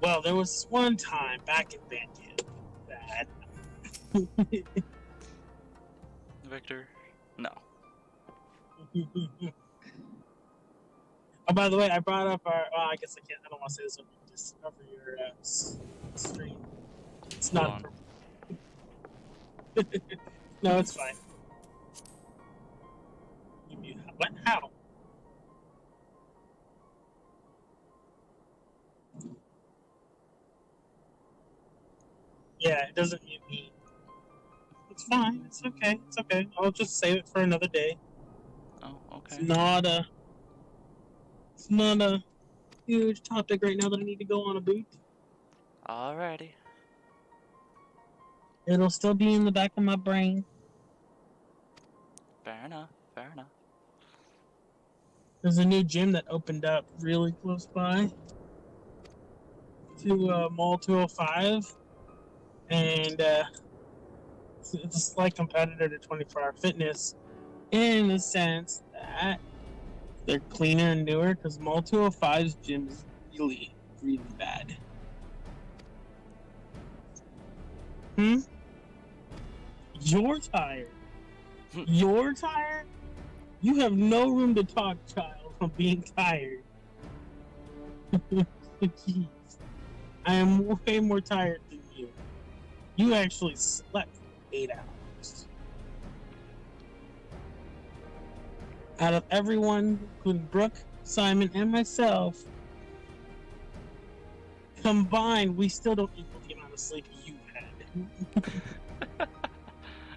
Well, there was one time back in Bandcamp that Victor? No. Oh, by the way, I brought up our. Oh, I guess I can't. I don't want to say this over your stream. It's Hold not on. appropriate. No, it's fine. You mute. What? How? Yeah, it doesn't mute me. It's fine. It's okay. It's okay. I'll just save it for another day. Oh, okay. It's not a huge topic right now that I need to go on a boot. Alrighty. It'll still be in the back of my brain. Fair enough. Fair enough. There's a new gym that opened up really close by to Mall 205, and it's a slight competitor to 24-Hour Fitness in the sense that they're cleaner and newer, because Mall 205's gym is really, really bad. You're tired. You're tired? You have no room to talk, child, from being tired. Jeez. I am way more tired than you. You actually slept for 8 hours. Out of everyone, including Brooke, Simon, and myself, combined, we still don't equal the amount of sleep you had.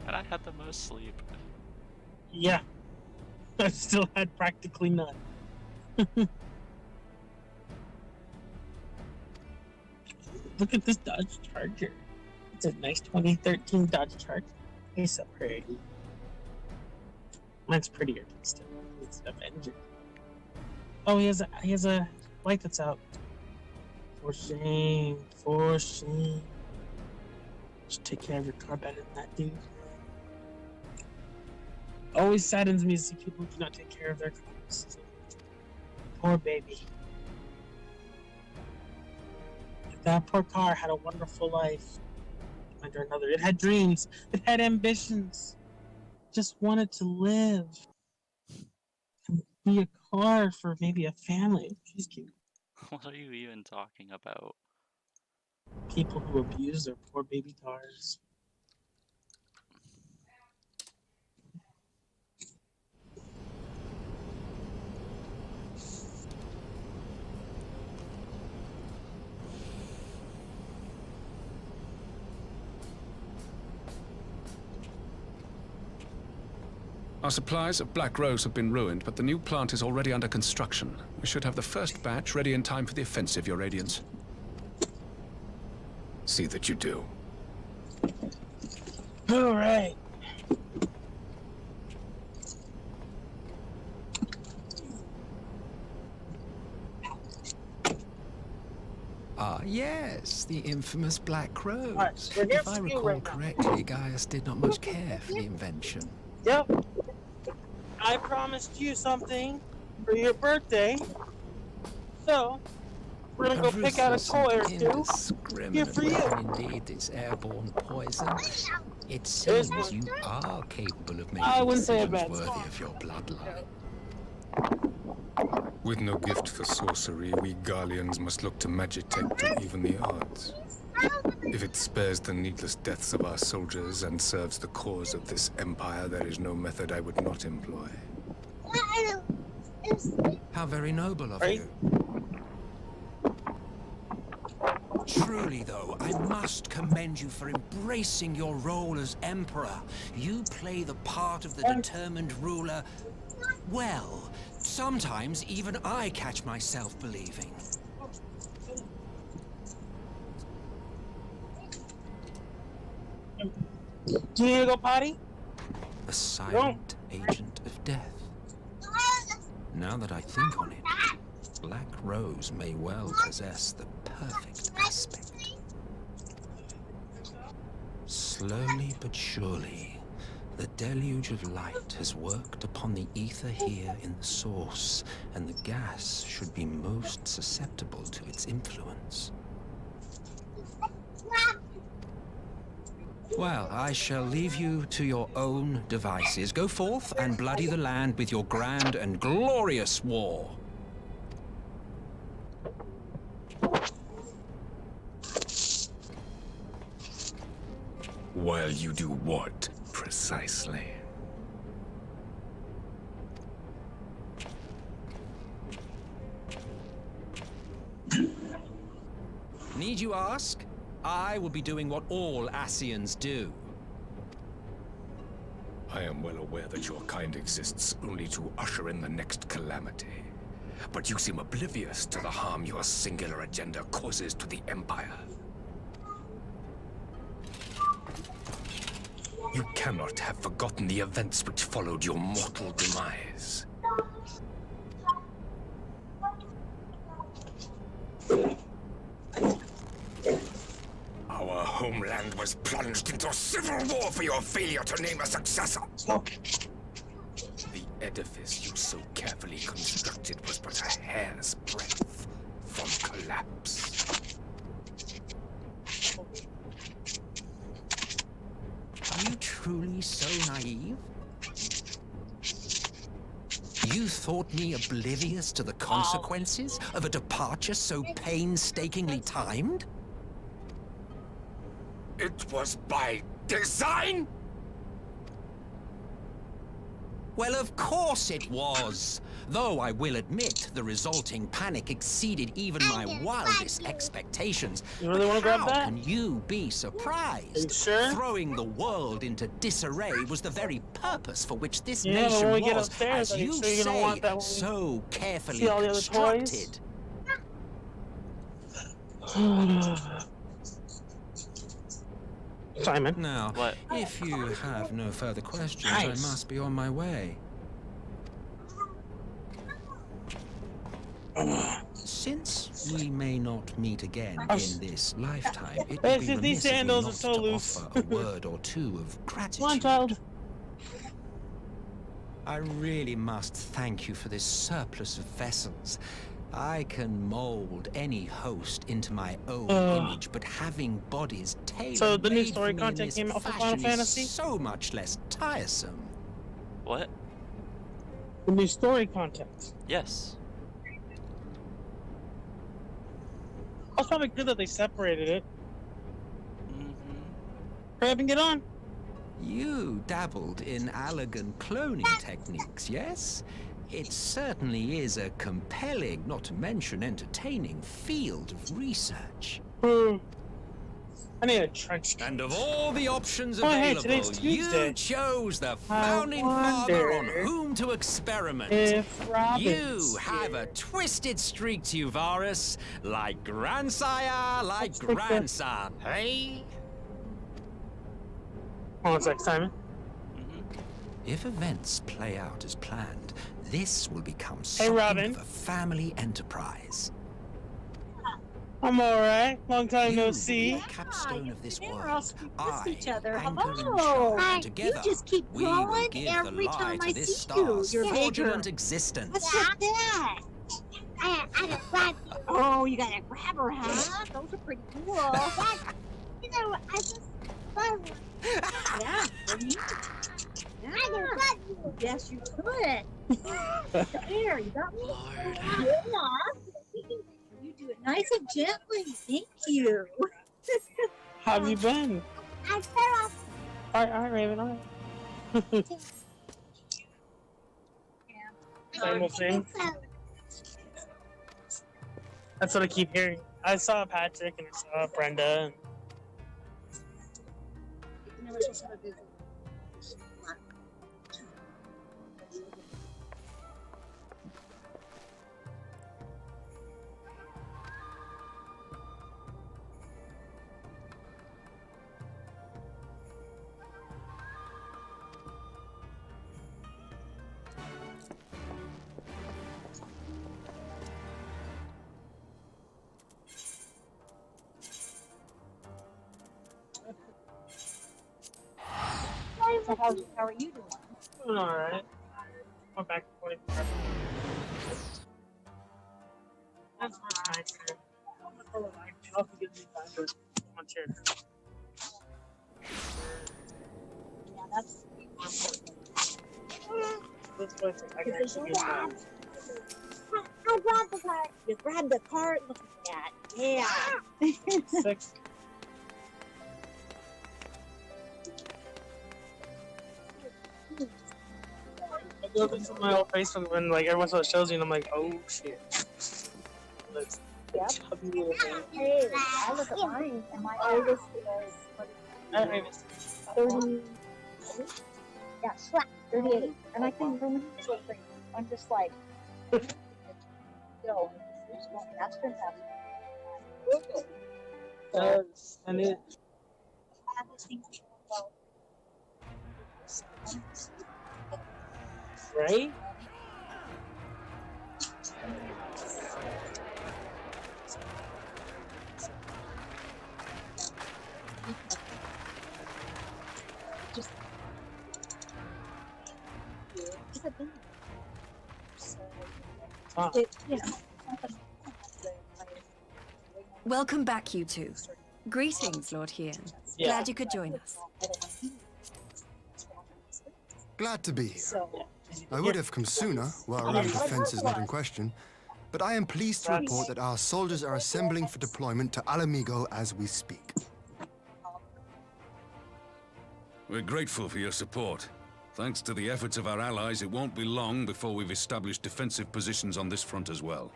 And I had the most sleep. Yeah. I still had practically none. Look at this Dodge Charger. It's a nice 2013 Dodge Charger. It's so pretty. Mine's prettier, but still, it's Avenger. Oh, he has a light that's out. For shame. For shame. Just take care of your car better than that, dude. Always saddens me to see people who do not take care of their cars. Poor baby. That poor car had a wonderful life. Under another. It had dreams. It had ambitions. Just wanted to live. And be a car for maybe a family. She's cute. What are you even talking about? People who abuse their poor baby cars. Our supplies of Black Rose have been ruined, but the new plant is already under construction. We should have the first batch ready in time for the offensive, Your Radiance. See that you do. All right. Ah, yes, the infamous Black Rose. Right, we're here If I for you recall right now. correctly, Gaius did not much care for the invention. Yep. I promised you something for your birthday. So, we're gonna go pick out a toy or two. Here for you. Indeed, this airborne poison. It seems you are capable of I making wouldn't say a decisions bad worthy of your bloodline. With no gift for sorcery, we Garleans must look to Magitech to even the odds. If it spares the needless deaths of our soldiers and serves the cause of this empire, there is no method I would not employ. How very noble of Right. you. Truly, though, I must commend you for embracing your role as Emperor. You play the part of the determined ruler well. Sometimes even I catch myself believing. Do you need to go potty? A silent agent of death. Now that I think on it, Black Rose may well possess the perfect aspect. Slowly but surely, the deluge of light has worked upon the ether here in the source, and the gas should be most susceptible to its influence. Well, I shall leave you to your own devices. Go forth and bloody the land with your grand and glorious war. While you do what, precisely? Need you ask? I will be doing what all Ascians do. I am well aware that your kind exists only to usher in the next calamity. But you seem oblivious to the harm your singular agenda causes to the Empire. You cannot have forgotten the events which followed your mortal demise. Our homeland was plunged into civil war for your failure to name a successor. The edifice you so carefully constructed was but a hair's breadth from collapse. Are you truly so naive? You thought me oblivious to the consequences of a departure so painstakingly timed? It was by design? Well, of course it was. Though I will admit the resulting panic exceeded even my wildest expectations. You really want to grab How that? can you be surprised? Are you sure? Throwing the world into disarray was the very purpose for which this Yeah, but nation when we get was, upstairs, as are you you sure you're gonna say, want that when we so carefully see all the other constructed. toys? Simon. Now, What? if you have no further questions, Nice. I must be on my way. Since we may not meet again in this lifetime, it would be These remiss of me sandals are not so to loose. offer a word or two of Come on, gratitude. child. I really must thank you for this surplus of vessels. I can mold any host into my own image, but having bodies tailor-made So the new for story me in content this came out for Final fashion is Fantasy? so much less tiresome. What? The new story content. Yes. That's probably good that they separated it. Mm-hmm. Hurry up and get on. You dabbled in Allagan cloning techniques, yes? It certainly is a compelling, not to mention entertaining, field of research. I need a trench coat. And of all the options Oh, hey, available, today's Tuesday. you chose the founding father on wonder whom to experiment. If Robin's You have a twisted streak to you, Varus, like grandsire, like Let's take the- grandson, hey? Hold on a sec, Simon. Mm-hmm. If events play out as planned, this will become Hey, something Robin. of a family enterprise. I'm alright. Long time no You, see. the capstone of this Never world, else we miss I, each other. anchor and Hello. shine Hi, together. you just keep We will growing give every the lie time to I this see star's you. You're fraudulent bigger. existence. What's that? I gotta grab you. Oh, you gotta grab her, huh? Those are pretty cool. You know, I just love her. Yeah, pretty. I can grab you. Yes, you could. There, you got me. Lord. Yeah. You do it nice and gently. Thank you. How have you been? I fell off. Alright, Raven, alright. Same old thing. That's what I keep hearing. I saw Patrick and I saw Brenda. And How are you doing? doing alright. Went back to 45. That's much nicer. I'll forget these guys are much here. Yeah, that's This place, I can actually get that. I grabbed the cart. You grabbed the cart. Look at that. Yeah. 6. I go into my old face when like everyone else shows you, and I'm like, oh shit. Let's Yep. chubby little thing. Hey, I look at mine, and my oldest is I was 30. Yeah, slap 38, and I can't remember anything. I'm just like, yo, it's going faster and faster. does, and it. Right? Just a thing. Huh. You know, Welcome back, you two. Greetings, Lord Hien. Yeah. Glad you could join us. Glad to be here. so, I would have come sooner, while our own defense is not in question, but I am pleased to report that our soldiers are assembling for deployment to Alamigo as we speak. We're grateful for your support. Thanks to the efforts of our allies, it won't be long before we've established defensive positions on this front as well.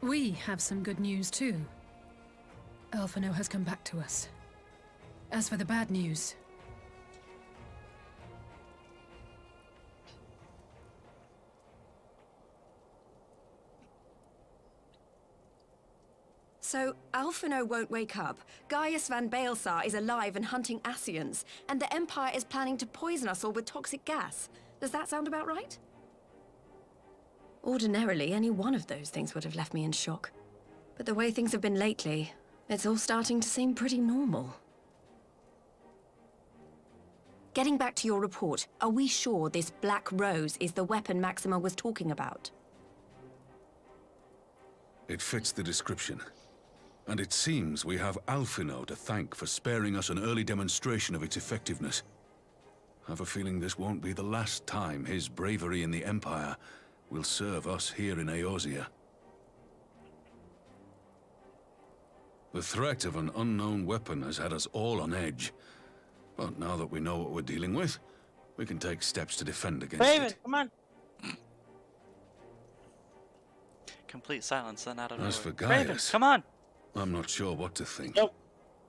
We have some good news too. Alphino has come back to us. As for the bad news, So, Alphino won't wake up, Gaius van Baelsar is alive and hunting Ascians, and the Empire is planning to poison us all with toxic gas. Does that sound about right? Ordinarily, any one of those things would have left me in shock. But the way things have been lately, it's all starting to seem pretty normal. Getting back to your report, are we sure this Black Rose is the weapon Maxima was talking about? It fits the description. And it seems we have Alphino to thank for sparing us an early demonstration of its effectiveness. I have a feeling this won't be the last time his bravery in the Empire will serve us here in Eorzea. The threat of an unknown weapon has had us all on edge. But now that we know what we're dealing with, we can take steps to defend against Raven, it. come on. Complete silence, then out of nowhere. As for Raven, Gaius, come on! I'm not sure what to think. Nope.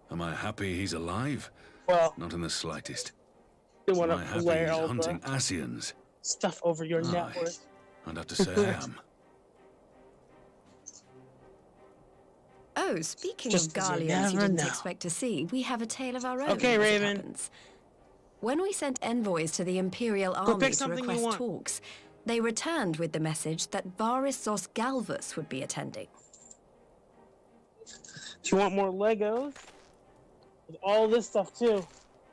Am I happy he's alive? Well, Not in the slightest. you Am want I to happy wear he's all hunting the Ascians? stuff over your Aye. net worth. I'd have to say I am. Oh, speaking Just of 'cause you Garleans you never didn't know. expect to see, we have a tale of our own. Okay, as it Raven. happens. When we sent envoys to the Imperial pick Army to something you request want. talks, they returned with the message that Varissos Galvus would be attending. Do you want more Legos? With all this stuff too.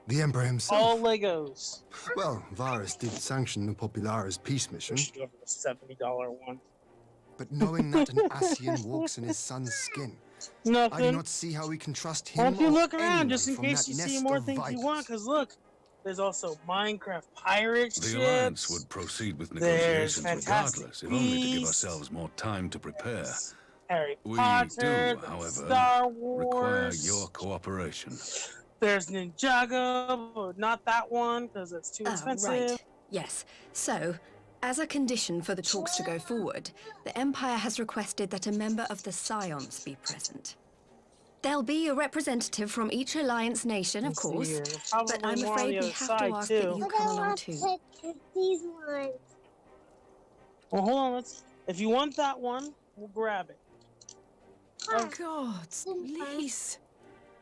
The Emperor himself. All Legos. Well, Varus did sanction the Popularis peace mission, Push you over the $70 one. but knowing that an Ascian walks in his son's skin, I do Nothing. not see how we can trust Why him don't you or look around anyone just in from case that you see nest more of things you want? vipers. Because look, there's also Minecraft pirate The ships. Alliance would proceed with There's negotiations Fantastic regardless, if only to give Beasts. ourselves more time to prepare. Harry We Potter, do, however, Star require Wars. your cooperation. There's Ninjago, but not that one because it's too Oh, expensive. right. Yes. So, as a condition for the talks to go forward, the Empire has requested that a member of the Scions be present. There'll be a representative from each Alliance nation, of Let's see course, here. but Probably I'm more on afraid the we other have to side, ask too. that you come along too. These ones. Well, hold on. If you want that one, we'll grab it. God, Lise,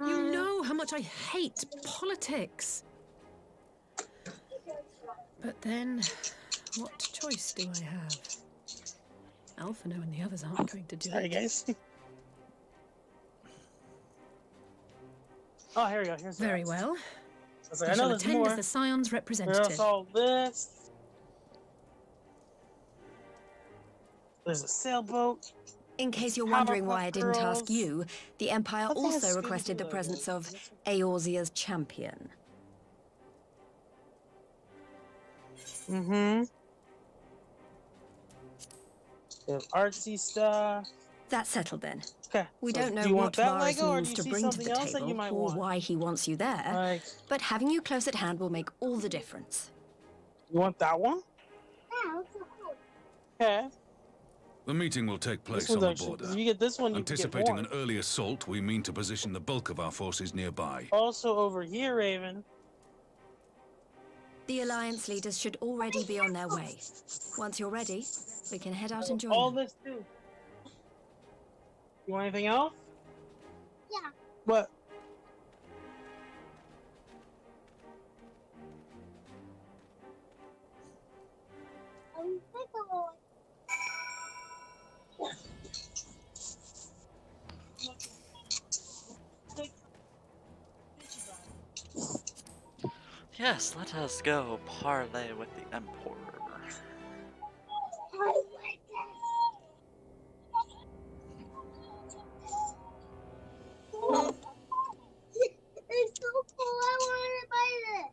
you know how much I hate politics. But then, what choice do I have? Alphino and the others aren't going to do Sorry, it. guys. Oh, here we go. Here's Very that. well. I was like, I I know shall there's attend more. as the Scions There's representative. all this. There's a sailboat. In case you're wondering why I Powerpuff didn't ask Girls. you, the Empire I think it's also Scooby-Doo requested the logo. presence of Eorzea's champion. Mm-hmm. They have artsy stuff. That's settled then. Okay. We so don't know do you what want that Varys Lego, or do means you to see bring to something the else that you table, might or want? why he wants you there, Like, but having you close at hand will make all the difference. you want that one? Yeah, it's so cool. Okay. The meeting will take place This on one's the actually. border. If you get this one, you can get Anticipating more. an early assault, we mean to position the bulk of our forces nearby. Also over here, Raven. The Alliance leaders should already be on their way. Once you're ready, we can head out and join All them. this too. You want anything else? Yeah. What? Piccolo. Yes, let us go parley with the Emperor. It's so cool. I want to buy it.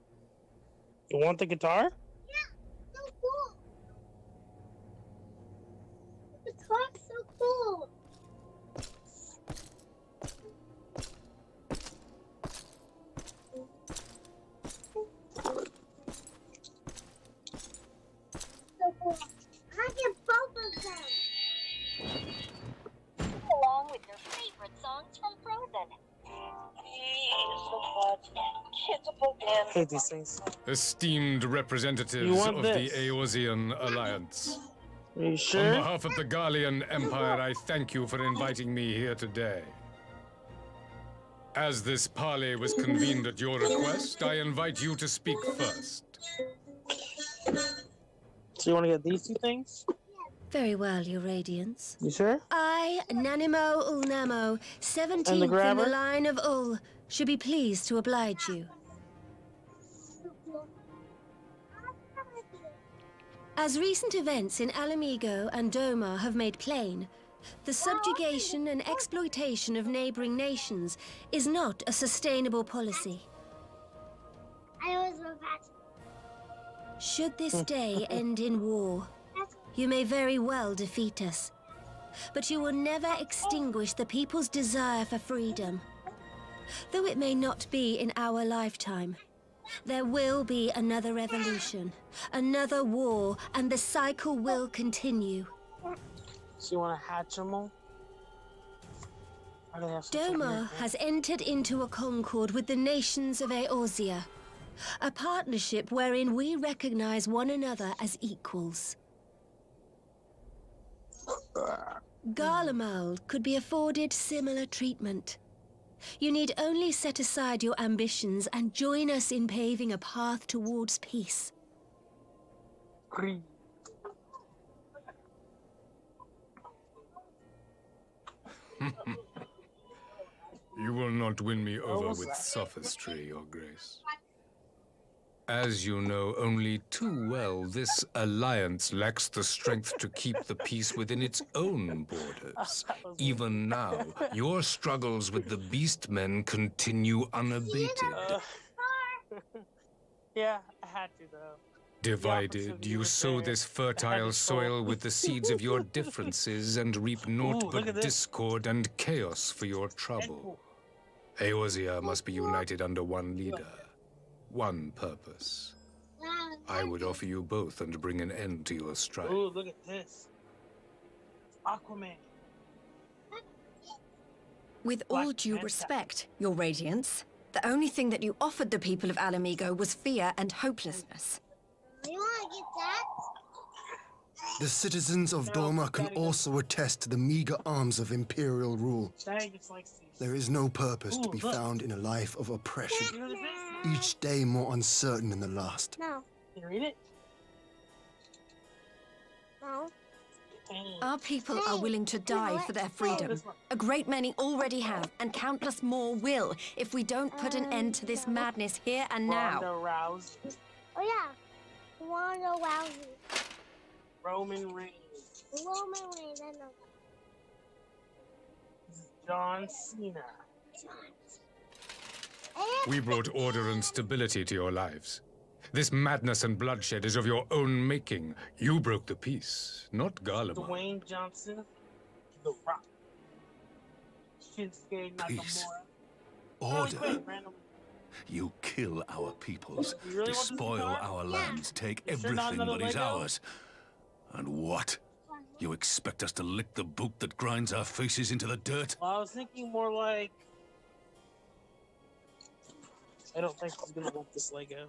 You want the guitar? Yeah, so cool. The guitar's so cool. So cool. I get both of them. Along with your favorite songs from Frozen. I hate these things. Esteemed representatives You want of this? the Eorzean Alliance. Are you On sure? behalf of the Garlean Empire, I thank you for inviting me here today. As this parley was convened at your request, I invite you to speak first. So you want to get these two things? Very well, Your Radiance. You sure? I, Nanimo Ulnamo, 17th in the grabber? line of Ul, should be pleased to oblige you. So cool. As recent events in Alamigo and Doma have made plain, the subjugation and exploitation of neighboring nations is not a sustainable policy. I always love that. Should this day end in war, you may very well defeat us. But you will never extinguish the people's desire for freedom. Though it may not be in our lifetime, there will be another revolution, another war, and the cycle will continue. So you want to hatch them all? Or do they have some Doma technique? has entered into a concord with the nations of Eorzea, a partnership wherein we recognize one another as equals. Garlemald could be afforded similar treatment. You need only set aside your ambitions and join us in paving a path towards peace. Green. You will not win me over was with that? sophistry, Your Grace. As you know only too well, this alliance lacks the strength to keep the peace within its own borders. Even now, your struggles with the Beastmen continue unabated. Yeah, I had to though. Divided, you sow this fertile soil with the seeds of your differences and reap naught Ooh, look at but this. discord and chaos for your trouble. Eorzea must be united under one leader, one purpose. I would offer you both and bring an end to your strife. Ooh, look at this. Aquaman. With all Black due Panther. respect, Your Radiance, the only thing that you offered the people of Alamigo was fear and hopelessness. You want to get that? The citizens of Doma can also attest to the meager arms of imperial rule. Daddy just likes these. There is no purpose to Ooh, be look. found in a life of oppression, You know this? each day more uncertain than the last. No. Can you read it? No. Our people are willing to die for their freedom. A great many already have, and countless more will, if we don't put an end to this madness here and now. Ronda Rousey. Oh yeah. You want to know Rousey? Roman Reigns. John Cena. We brought order and stability to your lives. This madness and bloodshed is of your own making. You broke the peace, not Garlemald. Dwayne Johnson, The Rock. Shinsuke Nakamura. Peace. Harley Order. Quinn, randomly. You kill our peoples, You really want this despoil guitar? our lands, take You sure not everything another that is Lego? ours. And what? You expect us to lick the boot that grinds our faces into the dirt? Well, I was thinking more like. I don't think he's gonna want this Lego.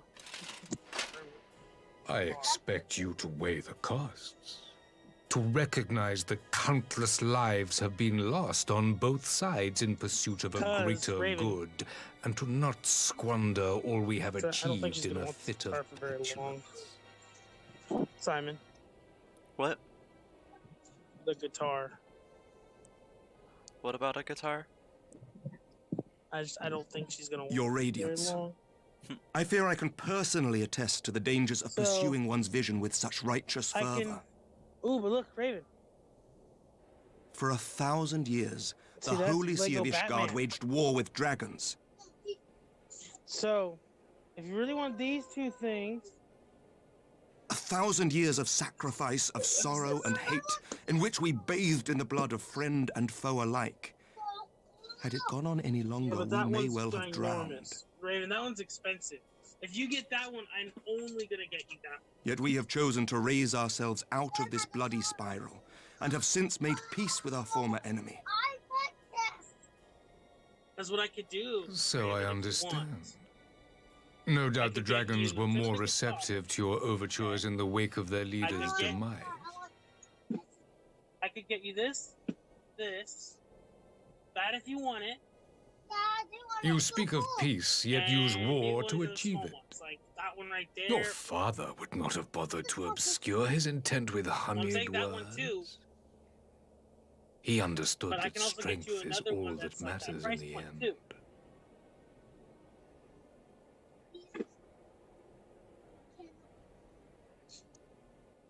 I expect you to weigh the costs. To recognize that countless lives have been lost on both sides in pursuit of a 'Cause, greater Raven. good, and to not squander all we have So, I don't think achieved he's in gonna a want this fit guitar of for very long. petulance. Simon, What? the guitar. What about a guitar? I don't think she's gonna want Your it very Radiance. long. I fear I can personally attest to the dangers of So- pursuing one's vision with such righteous I fervor. can. Ooh, but look, Raven. For 1,000 years, the See, that's Holy See of Lego Ishgard Batman. waged war with dragons. So, if you really want these two things, 1,000 years of sacrifice, of sorrow and hate, in which we bathed in the blood of friend and foe alike. Had it gone on any longer, but we that may one's well have drowned. ginormous. Raven, that one's expensive. If you get that one, I'm only gonna get you that. Yet we have chosen to raise ourselves out of this bloody spiral, and have since made peace with our former enemy. That's what I could do. So Raven, I if you understand. want. No doubt the could get you dragons were an more official receptive to your overtures in the wake of their leader's get- demise. I could get you this, that if you want it. You speak of peace, yet use and war maybe to one of those achieve small it. ones, like that one right there. Your father would not have bothered to obscure his intent with honeyed take that one too. words. He understood But I that can also get strength you is another all one that that's like that matters in price the point end. too.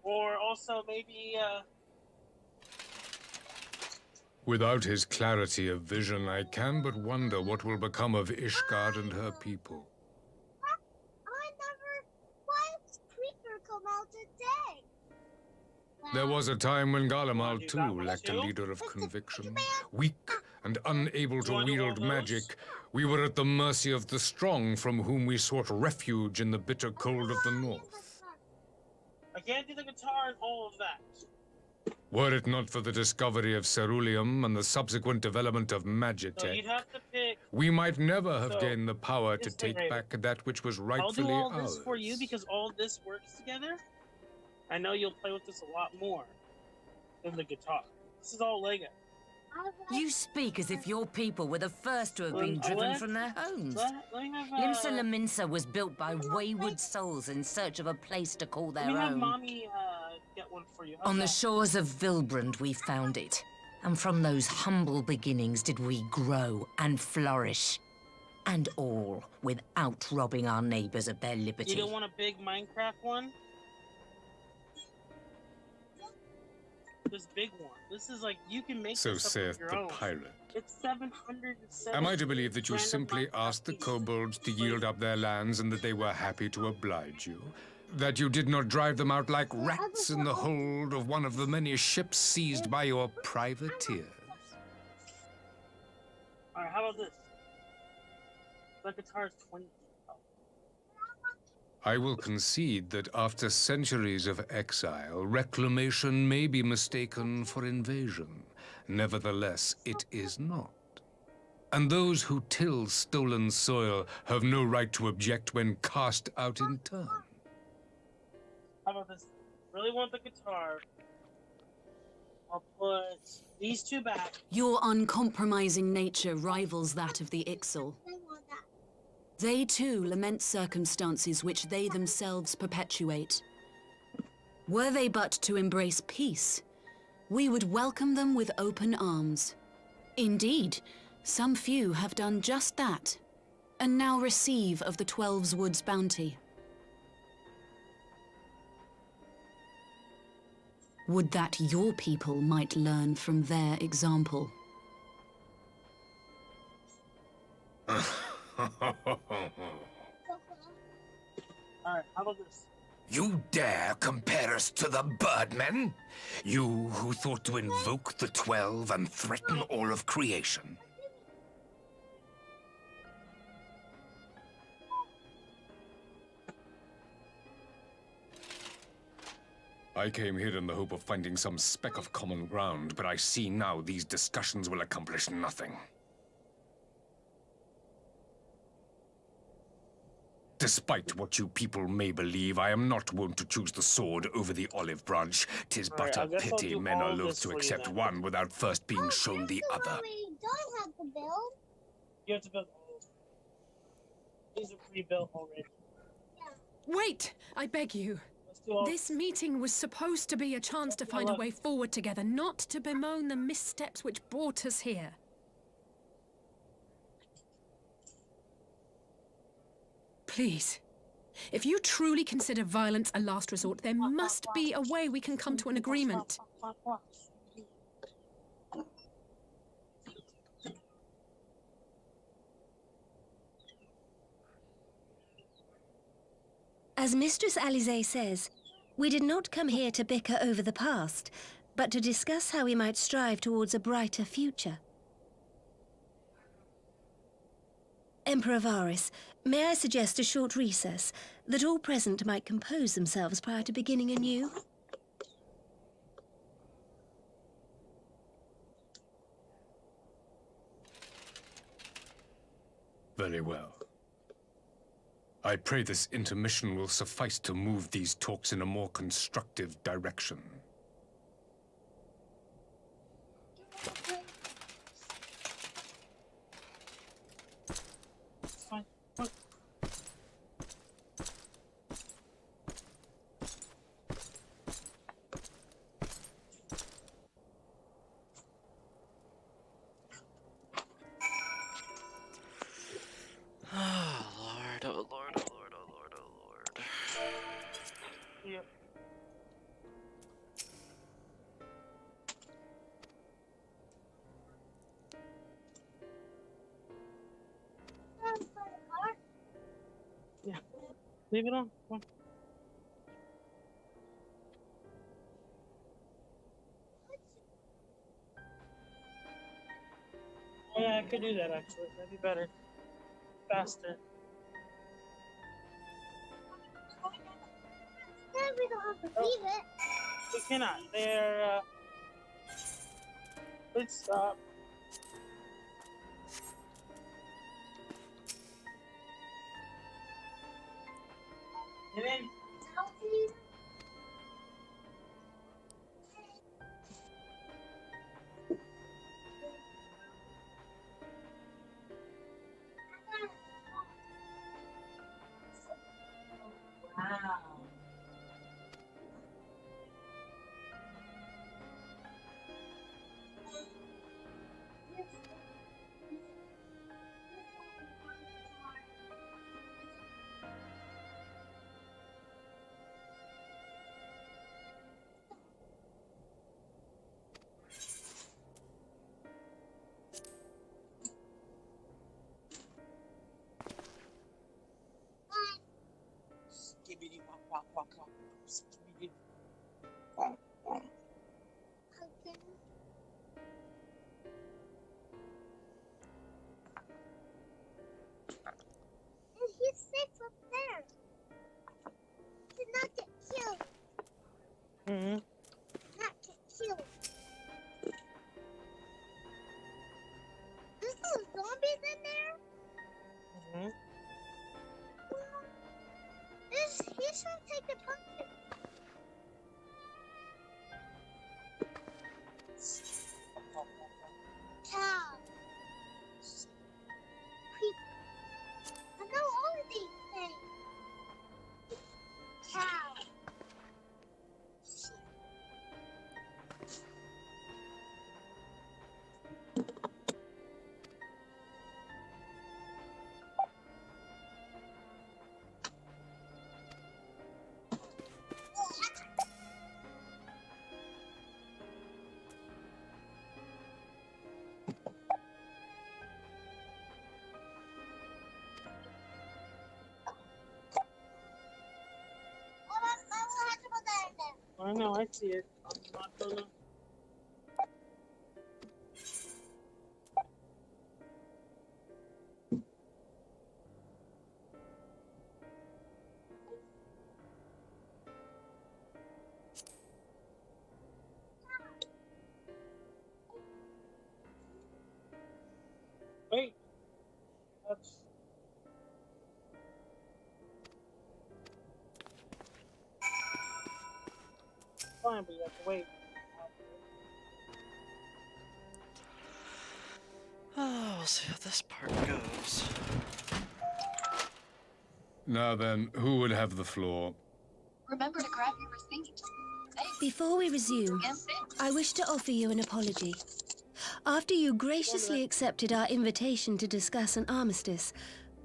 Or also maybe Without his clarity of vision, I can but wonder what will become of Ishgard and her people. I never watched Creeper come out today. There was a time when Garlemald do too that one lacked a too? leader of conviction. Weak and unable to wanna do all wield those? magic, we were at the mercy of the strong from whom we sought refuge in the bitter cold of the north. I can't do the guitar and all of that. Were it not for the discovery of ceruleum and the subsequent development of So Magitech, you'd have to pick. we might never have So, gained the power to this thing, take Raven. back that which was I'll rightfully do all ours. this for you because all this works together. I know you'll play with this a lot more than the guitar. This is all Lego. You speak as if your people were the first to have been driven from their homes. Let me have, Limsa Lominsa was built by wayward souls in search of a place to call let their me have own. Mommy get one for you. How's On the that? shores of Vilbrand we found it. And from those humble beginnings did we grow and flourish. And all without robbing our neighbors of their liberty. You don't want a big Minecraft one? This big one. This is like, you can make So this up saith of your the own. pirate. It's 707. Am I to believe that you random simply Minecraft asked the pieces. kobolds to yield up their lands and that they were happy to oblige you? That you did not drive them out like rats in the hold of one of the many ships seized by your privateers? Alright, how about this? The guitar is 20. I will concede that after centuries of exile, reclamation may be mistaken for invasion. Nevertheless, it is not. And those who till stolen soil have no right to object when cast out in turn. How about this? Really want the guitar? I'll put these two back. Your uncompromising nature rivals that of the Ixal. They too lament circumstances which they themselves perpetuate. Were they but to embrace peace, we would welcome them with open arms. Indeed, some few have done just that, and now receive of the Twelves Woods bounty. Would that your people might learn from their example. Alright, how about this? You dare compare us to the Birdmen? You who thought to invoke the 12 and threaten all of creation? I came here in the hope of finding some speck of common ground, but I see now these discussions will accomplish nothing. Despite what you people may believe, I am not wont to choose the sword over the olive branch. 'Tis but Alright, a I guess I'll pity do men are all loath this to for you accept then. one without first being shown the other. don't have to build. You have to build all of them. These are pre-built already. Wait! I beg you. Let's do all This meeting was supposed to be a chance to find a way forward together, not to bemoan the missteps which brought us here. Please. If you truly consider violence a last resort, there must be a way we can come to an agreement. As Mistress Alisaie says, we did not come here to bicker over the past, but to discuss how we might strive towards a brighter future. Emperor Varys, may I suggest a short recess, that all present might compose themselves prior to beginning anew? Very well. I pray this intermission will suffice to move these talks in a more constructive direction. Fine. Look. Oh Lord, oh Lord, oh Lord, oh Lord, oh Lord. Yep. Yeah. Leave it on. Come on. Oh, yeah, I could do that actually. That'd be better. Faster. We don't have to leave it. We cannot. They're, let's stop. Get in. Wow. Skibbity wop wop wop wop. Skibbity. Womp womp. He's safe up there. To not get killed. Mm-hmm. Not get killed. There's no zombies in there? Mm-hmm. He should take the pumpkin. Cow. Creeper. I know all of these things. Cow. I know, I see it. I'm not gonna. Wait. That's. Fine, but you have to wait. Oh, we'll see how this part goes. Now then, who would have the floor? Remember to grab your receipt. Before we resume, I wish to offer you an apology. After you graciously accepted our invitation to discuss an armistice,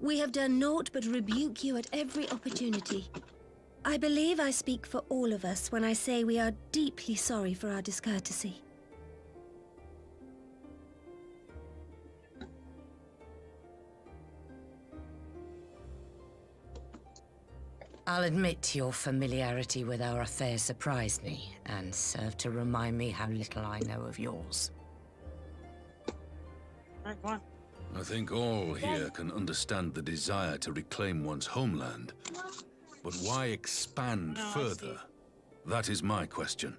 we have done naught but rebuke you at every opportunity. I believe I speak for all of us when I say we are deeply sorry for our discourtesy. I'll admit your familiarity with our affair surprised me, and served to remind me how little I know of yours. Alright, come on. I think all here can understand the desire to reclaim one's homeland. But why expand further? That is my question.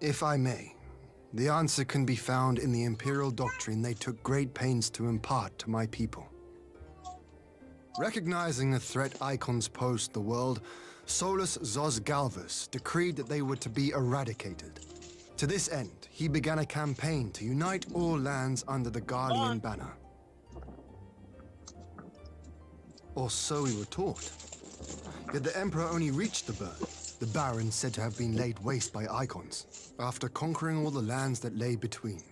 If I may, the answer can be found in the Imperial doctrine they took great pains to impart to my people. Recognizing the threat Icons posed the world, Solus Zos Galvus decreed that they were to be eradicated. To this end, he began a campaign to unite all lands under the Garlean banner. Or so we were taught. Yet the Emperor only reached the burn, the Barrens said to have been laid waste by Icons, after conquering all the lands that lay between.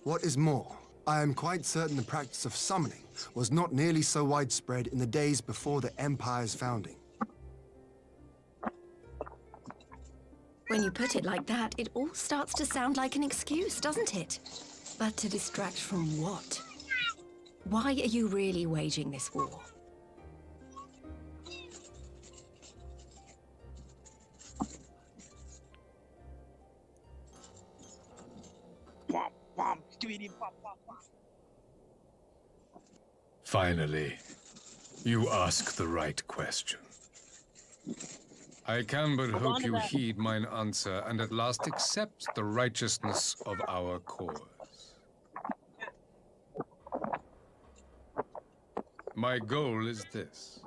What is more, I am quite certain the practice of summoning was not nearly so widespread in the days before the Empire's founding. When you put it like that, it all starts to sound like an excuse, doesn't it? But to distract from what? Why are you really waging this war? Finally, you ask the right question. I can but hope you heed mine answer and at last accept the righteousness of our cause. My goal is this: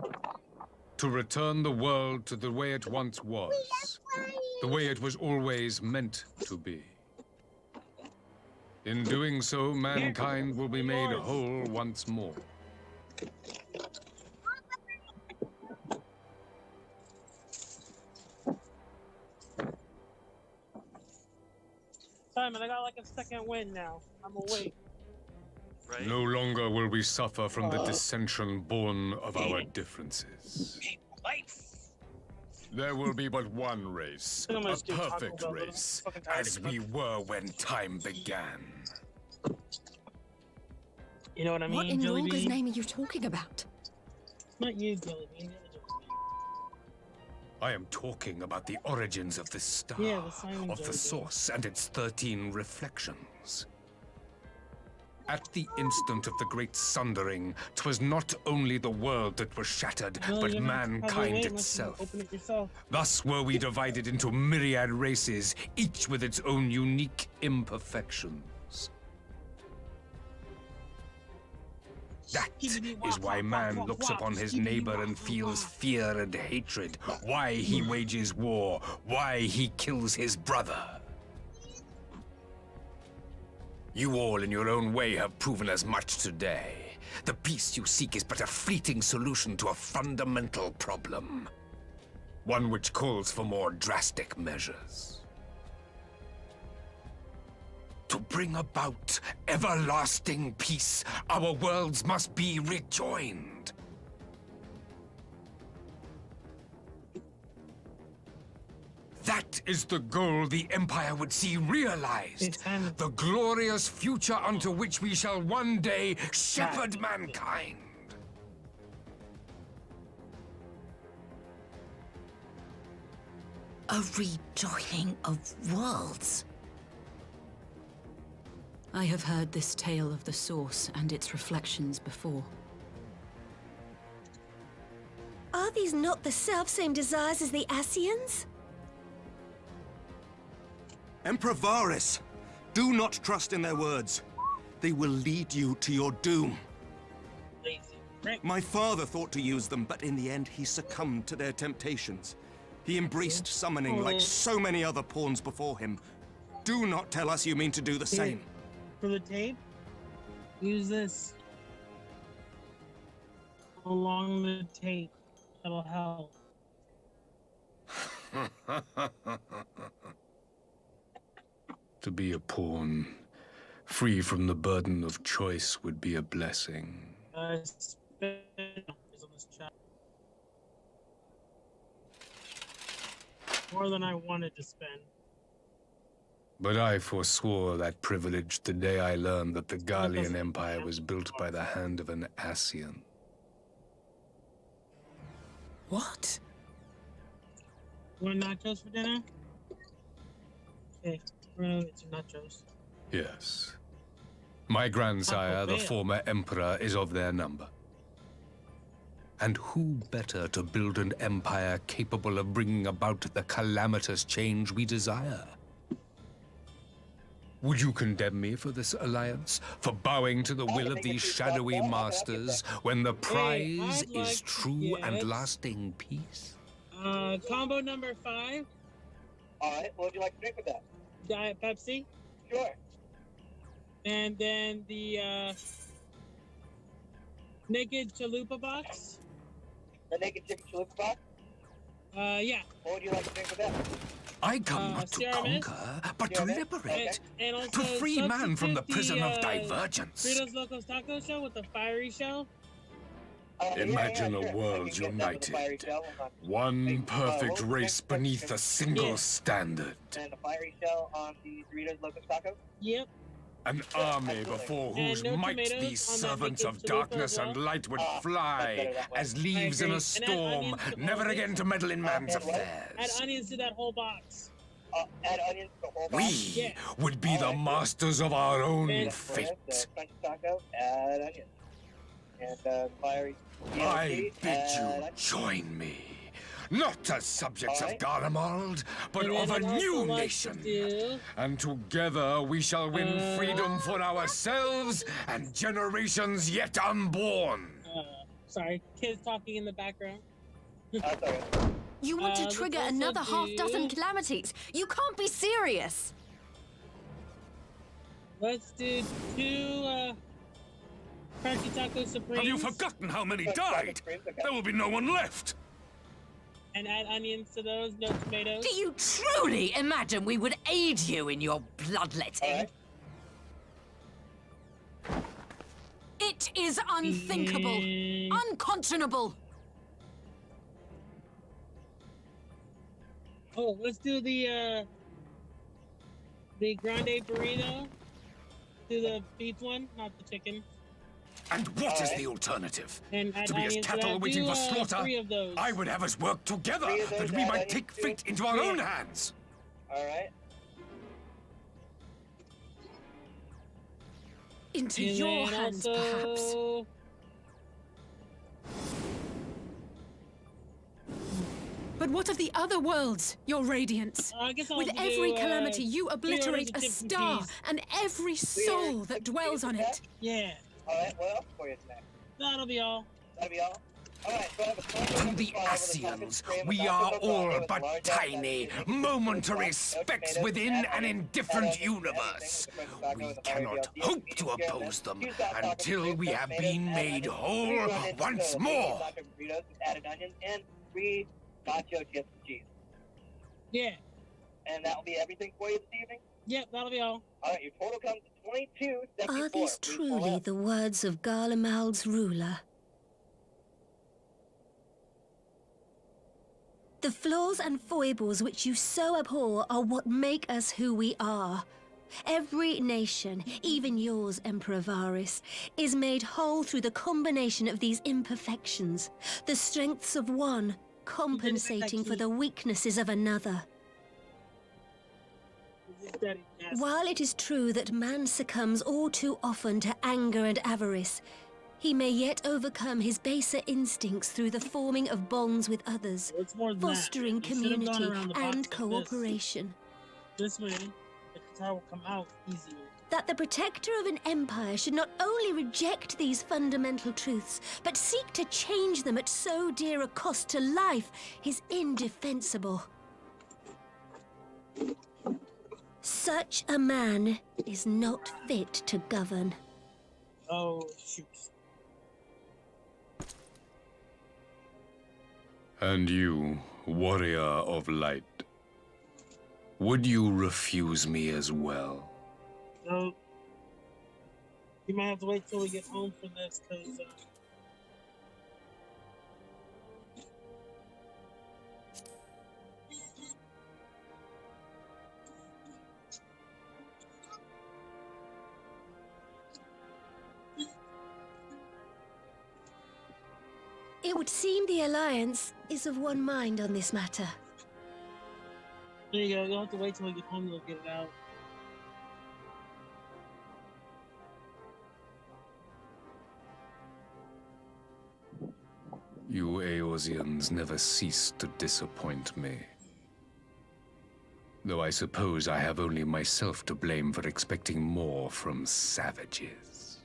to return the world to the way it once was, the way it was always meant to be. In doing so, mankind will be made whole once more. Simon, I got like a second win now. I'm awake. Right? No longer will we suffer from the dissension born of our differences. There will be but one race, I'm gonna a just do Taco perfect Bell, race, I'm fucking tired as of we were when time began. You know what I mean, What in Jelly Rorga's Bean? name are you talking about? Not you, Jelly Bean. I am talking about the origins of this star, Yeah, the Simon of the Jelly Bean. source and its 13 reflections. At the instant of the Great Sundering, 'twas not only the world that was shattered, No, but you don't have to mankind wait unless you itself. Open it yourself. Thus were we divided into myriad races, each with its own unique imperfections. That is why man looks upon his neighbor and feels fear and hatred, why he wages war, why he kills his brother. You all in your own way have proven as much today. The peace you seek is but a fleeting solution to a fundamental problem. One which calls for more drastic measures. To bring about everlasting peace, our worlds must be rejoined. That is the goal the Empire would see realized. The glorious future unto which we shall one day shepherd mankind. A rejoining of worlds. I have heard this tale of the Source and its reflections before. Are these not the self-same desires as the Ascians? Emperor Varys, do not trust in their words. They will lead you to your doom. My father thought to use them, but in the end he succumbed to their temptations. He embraced summoning like so many other pawns before him. Do not tell us you mean to do the same. For the tape, use this along the tape. That'll help. To be a pawn, free from the burden of choice, would be a blessing. Spin is on this chat. More than I wanted to spend. But I forswore that privilege the day I learned that the Garlean Empire was built by the hand of an Ascian. What? Want nachos for dinner? Okay, we're gonna get some nachos. Yes. My grandsire, the former emperor, is of their number. And who better to build an empire capable of bringing about the calamitous change we desire? Would you condemn me for this alliance? For bowing to the will of these shadowy masters when the prize is true and lasting peace? Combo number 5. Alright, what would you like to drink with that? Diet Pepsi. Sure. And then the Naked Chalupa box. The Naked Chicken Chalupa box? Yeah. What would you like to drink with that? I come not to conquer, but to liberate. And also to free man from the prison of substitute divergence. Fritos Locos Taco Shell with the fiery shell. Imagine a world united. One perfect race beneath a single standard. And a fiery shell on the Doritos Locos Taco? Yep. An army before whose might these servants of darkness and light would fly as leaves in a storm, never again to meddle in man's affairs. Add onions to that whole box. Add onions to the whole box? We would be the masters of our own fate. Crunchy taco, add onions. And fiery I bid you join me. Not as subjects of Garlemald, but of a new nation. And together we shall win freedom for ourselves and generations yet unborn. Sorry, kids talking in the background. You want to trigger another half-dozen calamities? You can't be serious! Let's do 2 Crunchy Taco Supremes. Have you forgotten how many died? There will be no one left. And add onions to those, no tomatoes. Do you truly imagine we would aid you in your bloodletting? It is unthinkable, unconscionable. Oh, let's do the grande burrito. Do the beef one, not the chicken. And what is the alternative? And To be as cattle waiting for slaughter? 3 of those. I would have us work together, that we might take fate into our own hands. Alright. Into your hands, perhaps. But what of the other worlds, your radiance? With every calamity, you obliterate a star and every soul that dwells on it. Yeah. Alright, what else for you tonight? That'll be all. That'll be all? Alright, so I have a To the Ascians, we are all but tiny, momentary specks within an indifferent universe. We cannot hope to oppose them until we have been made whole once more. Added onions and 3 nacho chips and cheese. Yeah. And that will be everything for you this evening? Yep, that'll be all. Alright, your total comes to 22.74. Are these truly the words of Garlemald's ruler? The flaws and foibles which you so abhor are what make us who we are. Every nation, even yours, Emperor Varys, is made whole through the combination of these imperfections, the strengths of one compensating for the weaknesses of another. While it is true that man succumbs all too often to anger and avarice, he may yet overcome his baser instincts through the forming of bonds with others, fostering community and cooperation. This way, the guitar will come out easier. That the protector of an empire should not only reject these fundamental truths, but seek to change them at so dear a cost to life is indefensible. Such a man is not fit to govern. Oh, shoot. And you, warrior of light, would you refuse me as well? No. You might have to wait till we get home for this, because, It would seem the Alliance is of one mind on this matter. There you go. You'll have to wait till we get home to get it out. You Eorzeans never cease to disappoint me. Though I suppose I have only myself to blame for expecting more from savages.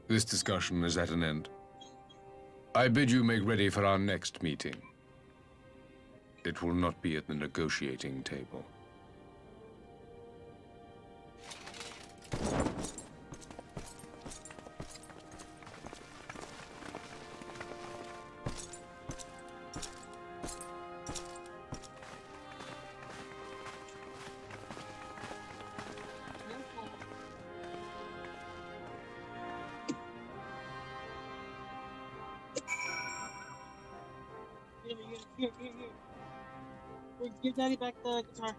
This discussion is at an end. I bid you make ready for our next meeting. It will not be at the negotiating table. Here. Give Daddy back the guitar.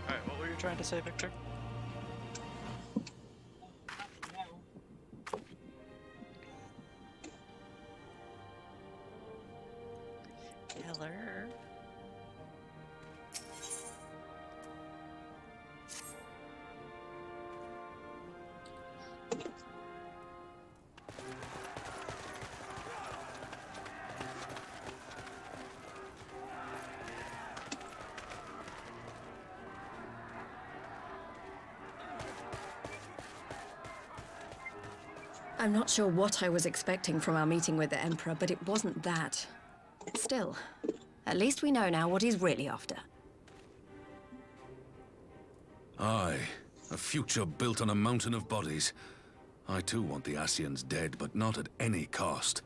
Alright, what were you trying to say, Victor? Hello. I'm not sure what I was expecting from our meeting with the Emperor, but it wasn't that. Still, at least we know now what he's really after. Aye, a future built on a mountain of bodies. I too want the Ascians dead, but not at any cost.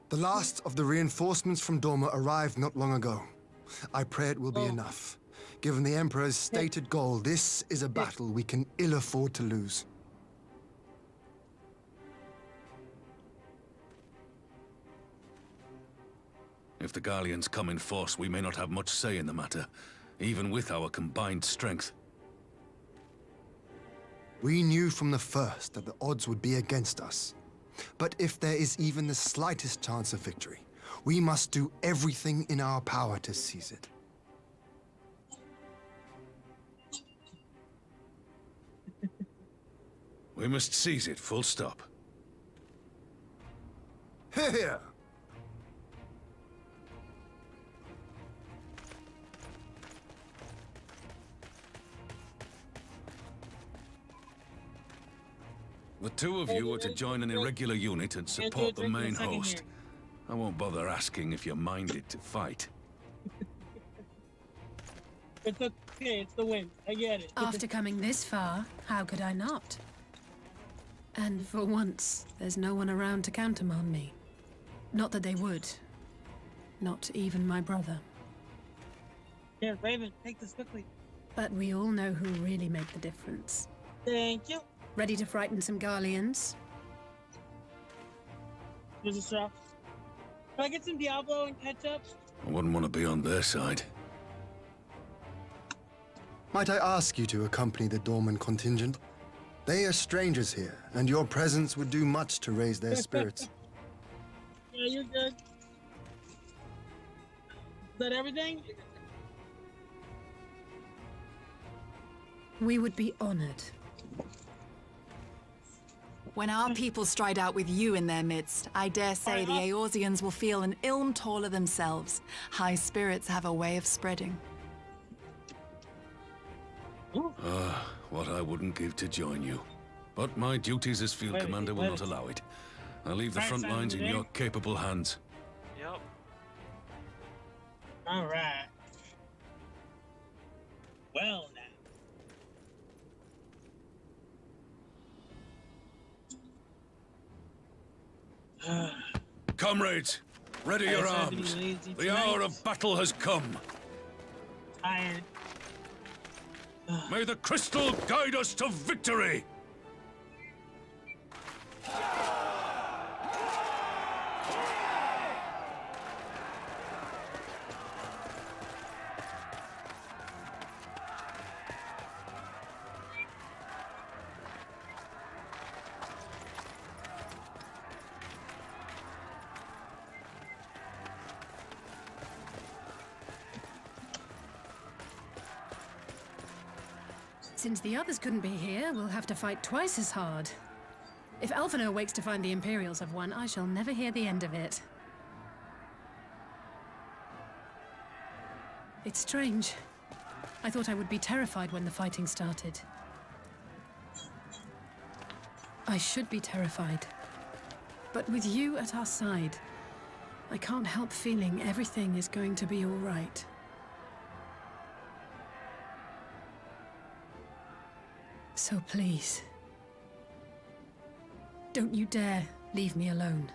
The last of the reinforcements from Dorma arrived not long ago. I pray it will be enough. Given the Emperor's stated goal, this is a battle we can ill afford to lose. If the Garleans come in force, we may not have much say in the matter, even with our combined strength. We knew from the first that the odds would be against us. But if there is even the slightest chance of victory, we must do everything in our power to seize it. We must seize it, full stop. Here! The two of you are to join an irregular unit and support the main host. I won't bother asking if you're minded to fight. It's okay, it's the wind. I get it. After coming this far, how could I not? And for once, there's no one around to countermand me. Not that they would. Not even my brother. Here, Raven, take this quickly. But we all know who really make the difference. Thank you. Ready to frighten some Garleans? Here's a straw. Can I get some Diablo and ketchup? I wouldn't want to be on their side. Might I ask you to accompany the Dorman contingent? They are strangers here, and your presence would do much to raise their spirits. Yeah, you're good. Is that everything? We would be honored. When our people stride out with you in their midst, I dare say the Eorzeans will feel an ilm taller themselves. High spirits have a way of spreading. What I wouldn't give to join you. But my duties as field commander will not allow it. I'll leave the front lines in your capable hands. Yep. All right. Well now. Comrades, ready your I decided to be arms. lazy The tonight. hour of battle has come. Tired. May the crystal guide us to victory! Since the others couldn't be here, we'll have to fight twice as hard. If Alphinaud wakes to find the Imperials have won, I shall never hear the end of it. It's strange. I thought I would be terrified when the fighting started. I should be terrified. But with you at our side, I can't help feeling everything is going to be all right. So please, don't you dare leave me alone.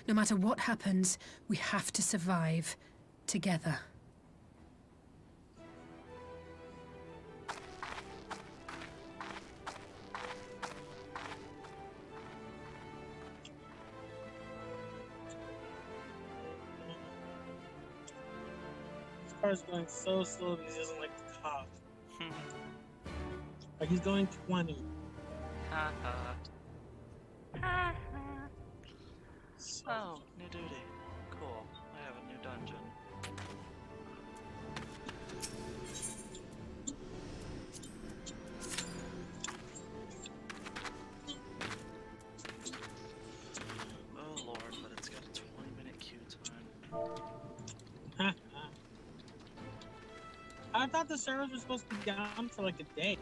No matter what happens, we have to survive together. This car's going so slow because he doesn't like to cough. Like he's going 20. Oh, new duty. Cool. I have a new dungeon. Oh lord, but it's got a 20-minute queue time. I thought the servers were supposed to be down for like a day.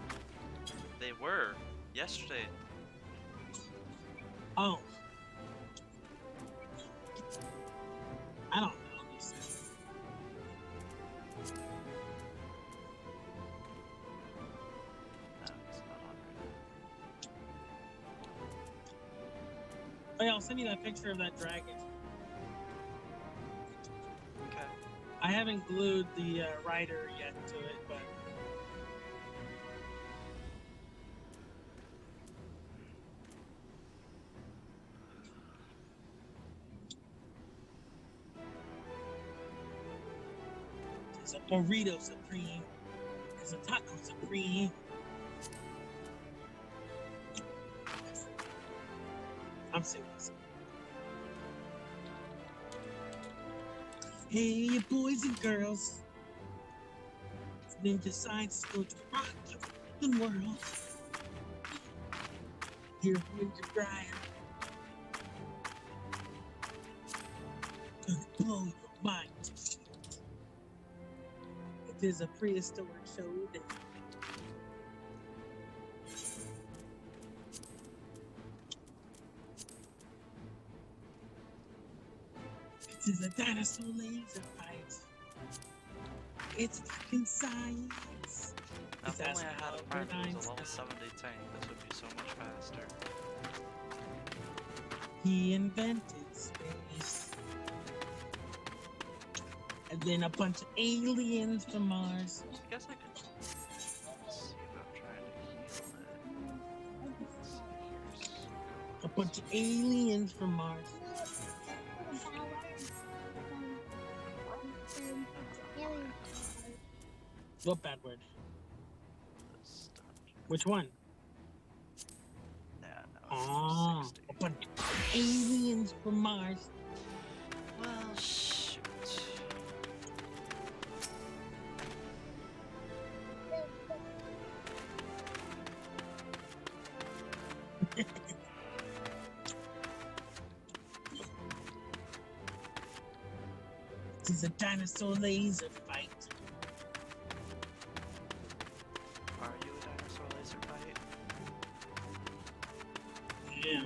They were. Yesterday. Oh. I don't know these things. No, it's not on right Oh yeah, I'll send you that picture of that dragon. now. Okay. I haven't glued the rider yet to it, but there's a burrito supreme. There's a taco supreme. I'm serious. Hey, you boys and girls. Ninja decides to go to rock the fucking world. Here's Ninja Brian. Gonna blow your mind. It is a prehistoric show. It is a dinosaur laser fight. It's fucking science. Now, if only I had a friend who was a level 70 tank, this would be so much faster. He invented space. And then a bunch of aliens from Mars. I guess I could see about trying to heal it. Let's see, here's... A bunch of aliens from Mars. What bad word? Which one? Nah, no. Ah, a bunch of aliens from Mars. Well, shoot. This is a dinosaur laser fight. Are you a dinosaur laser fight? Yeah.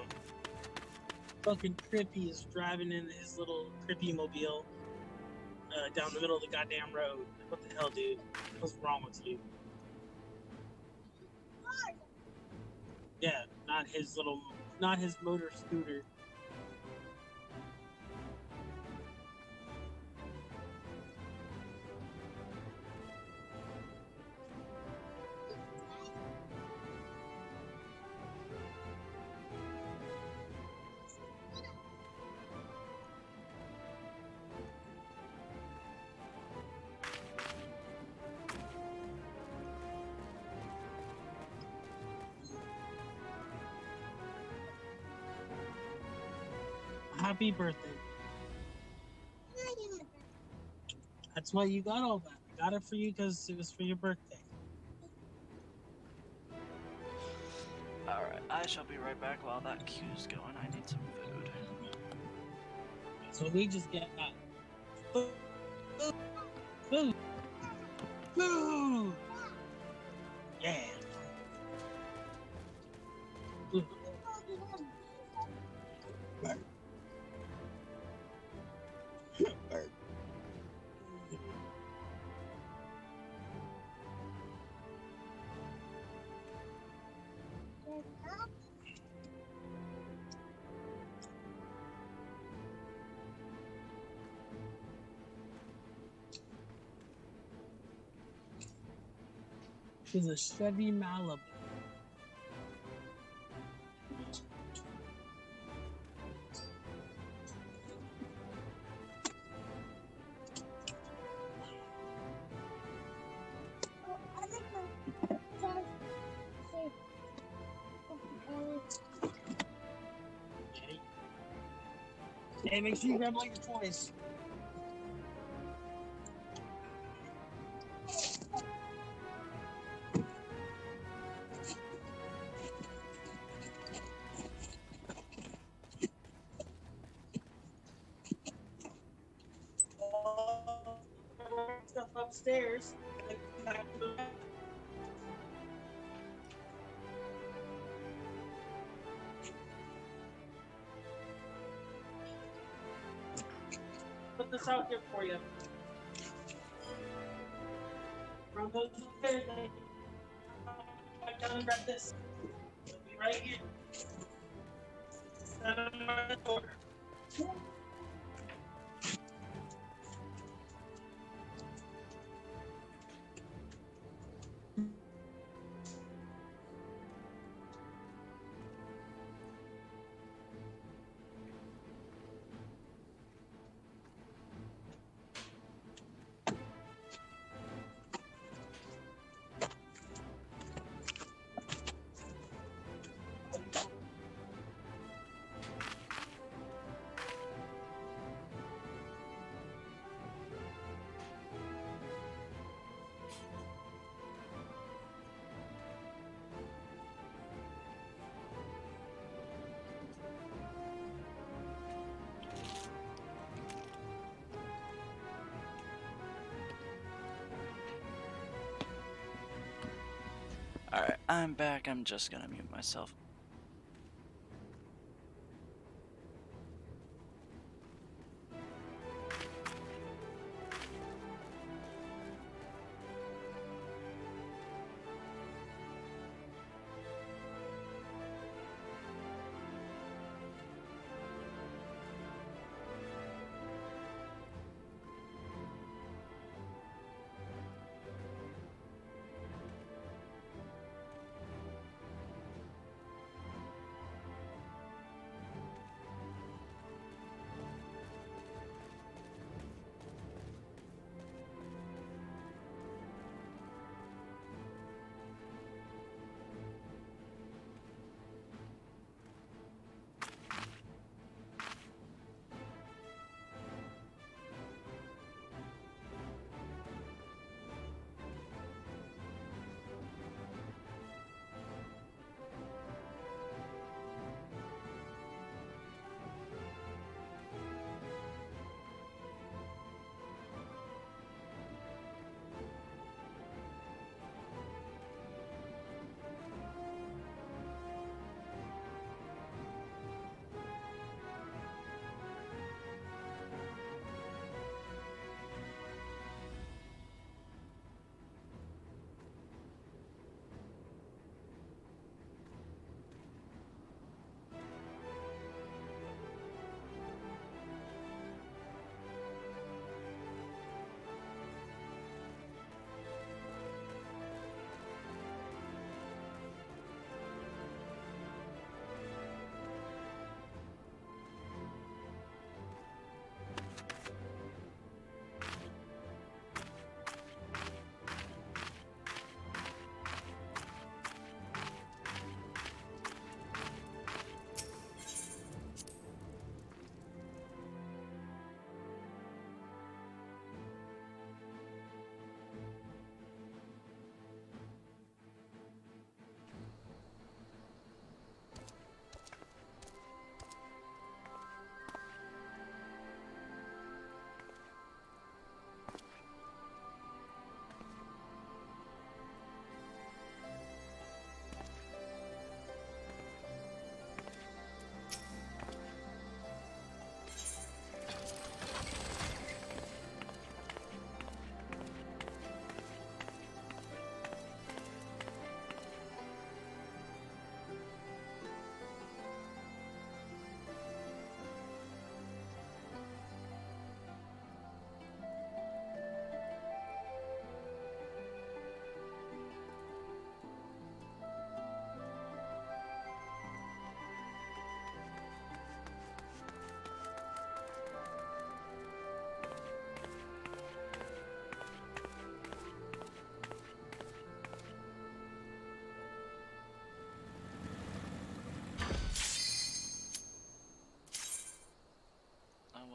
Fucking Crippy is driving in his little Crippy mobile down the middle of the goddamn road. What the hell, dude? What's wrong with you? Yeah, not his motor scooter. Happy birthday. That's why you got all that. I got it for you because it was for your birthday. Alright, I shall be right back while that queue's going. I need some food. So we just get food. Food. Food. Yeah. Food. She's a Chevy Malibu. Hey, make sure you grab all your toys. Stuff upstairs. Put this out here for you. From those upstairs, I down and grab this. It'll be right here. Stand on my door. Alright, I'm back. I'm just gonna mute myself.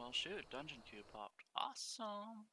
Well, shoot, dungeon queue popped. Awesome.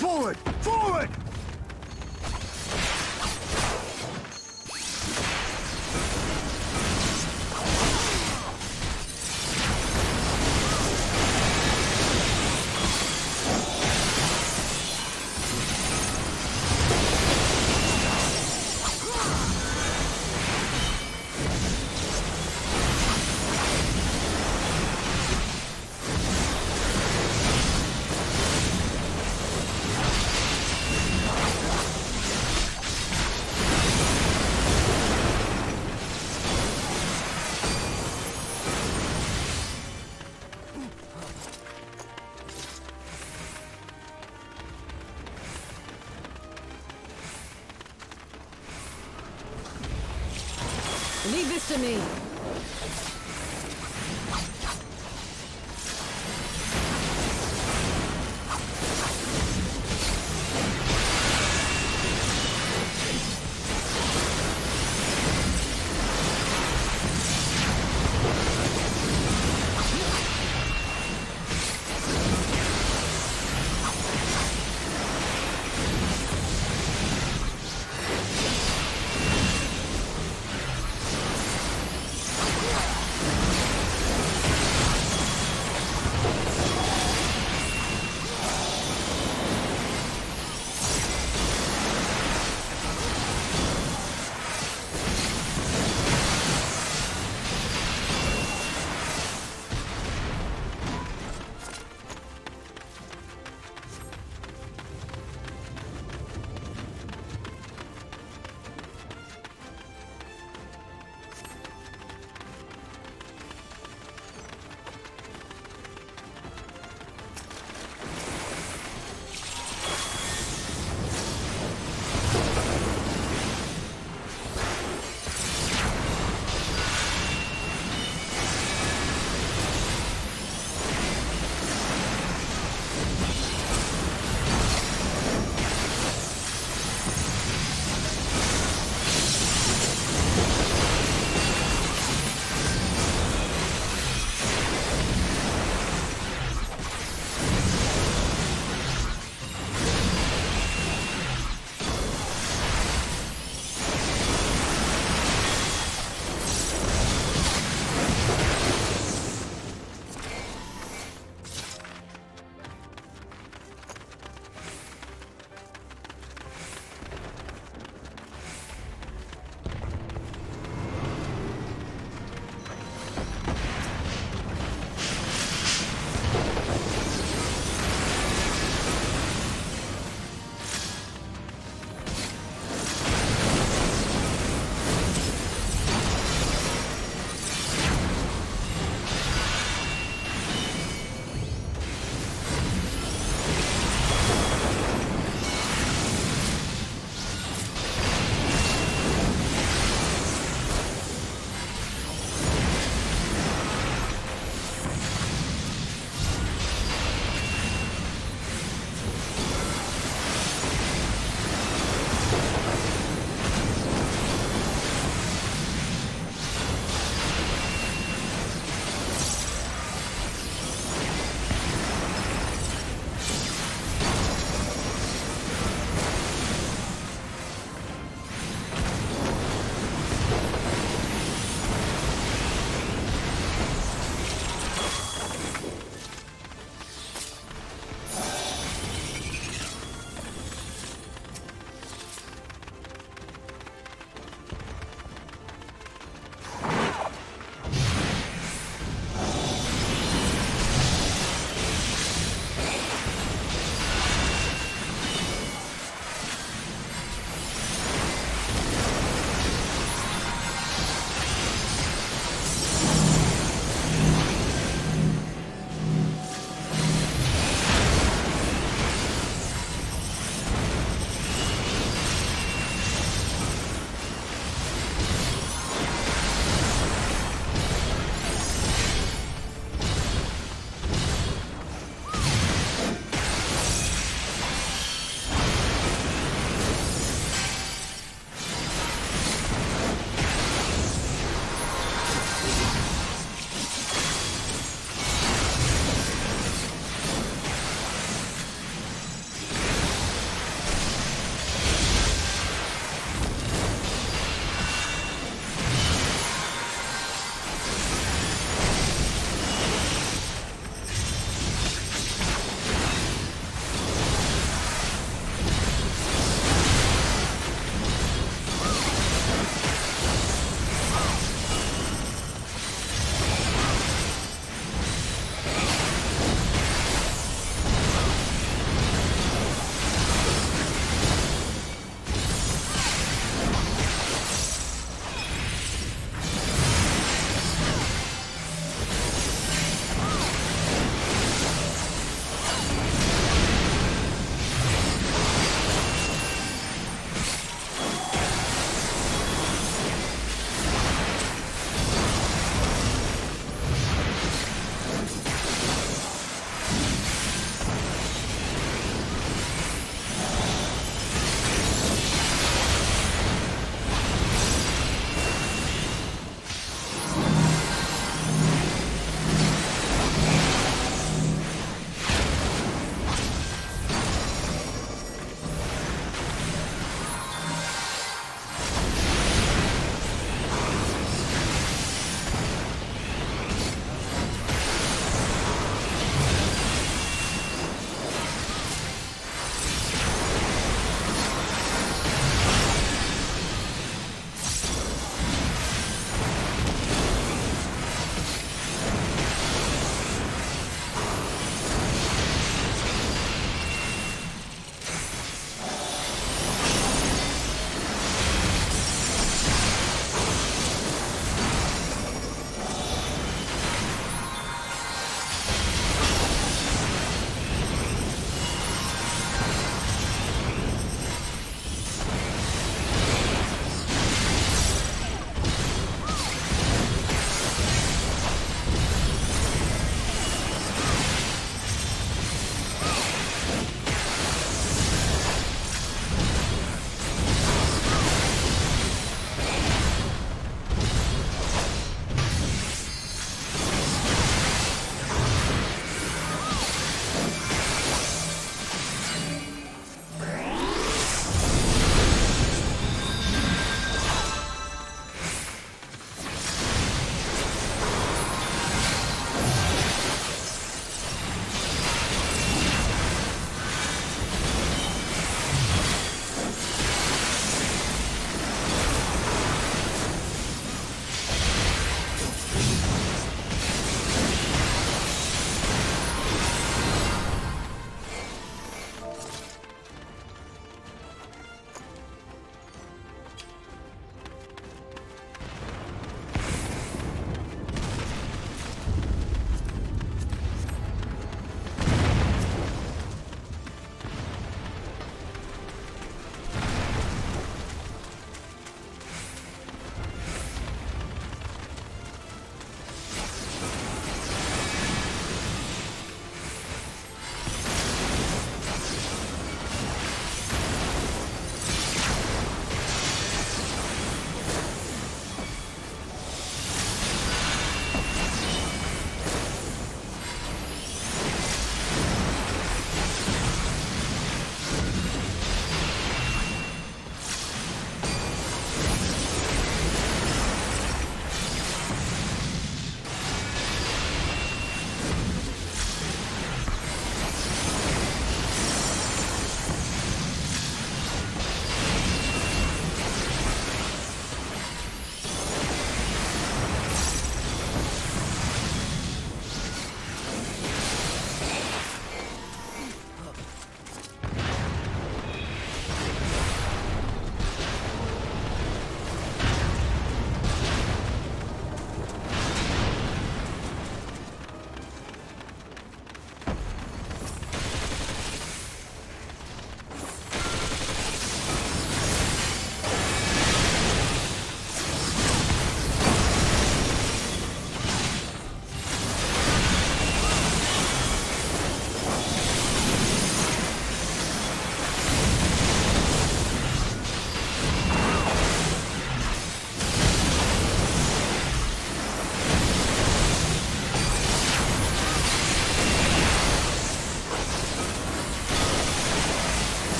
Forward! Forward! Leave this to me.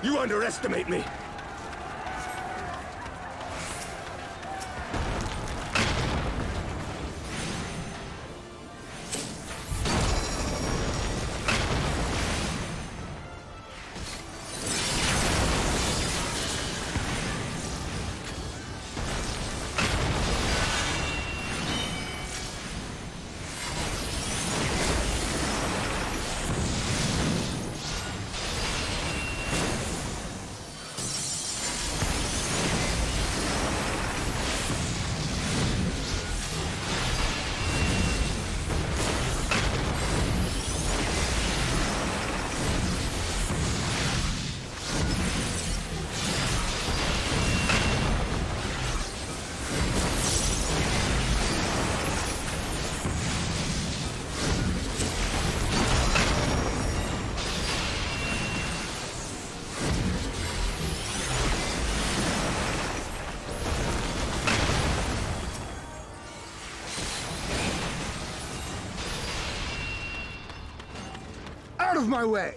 You underestimate me! Out of my way!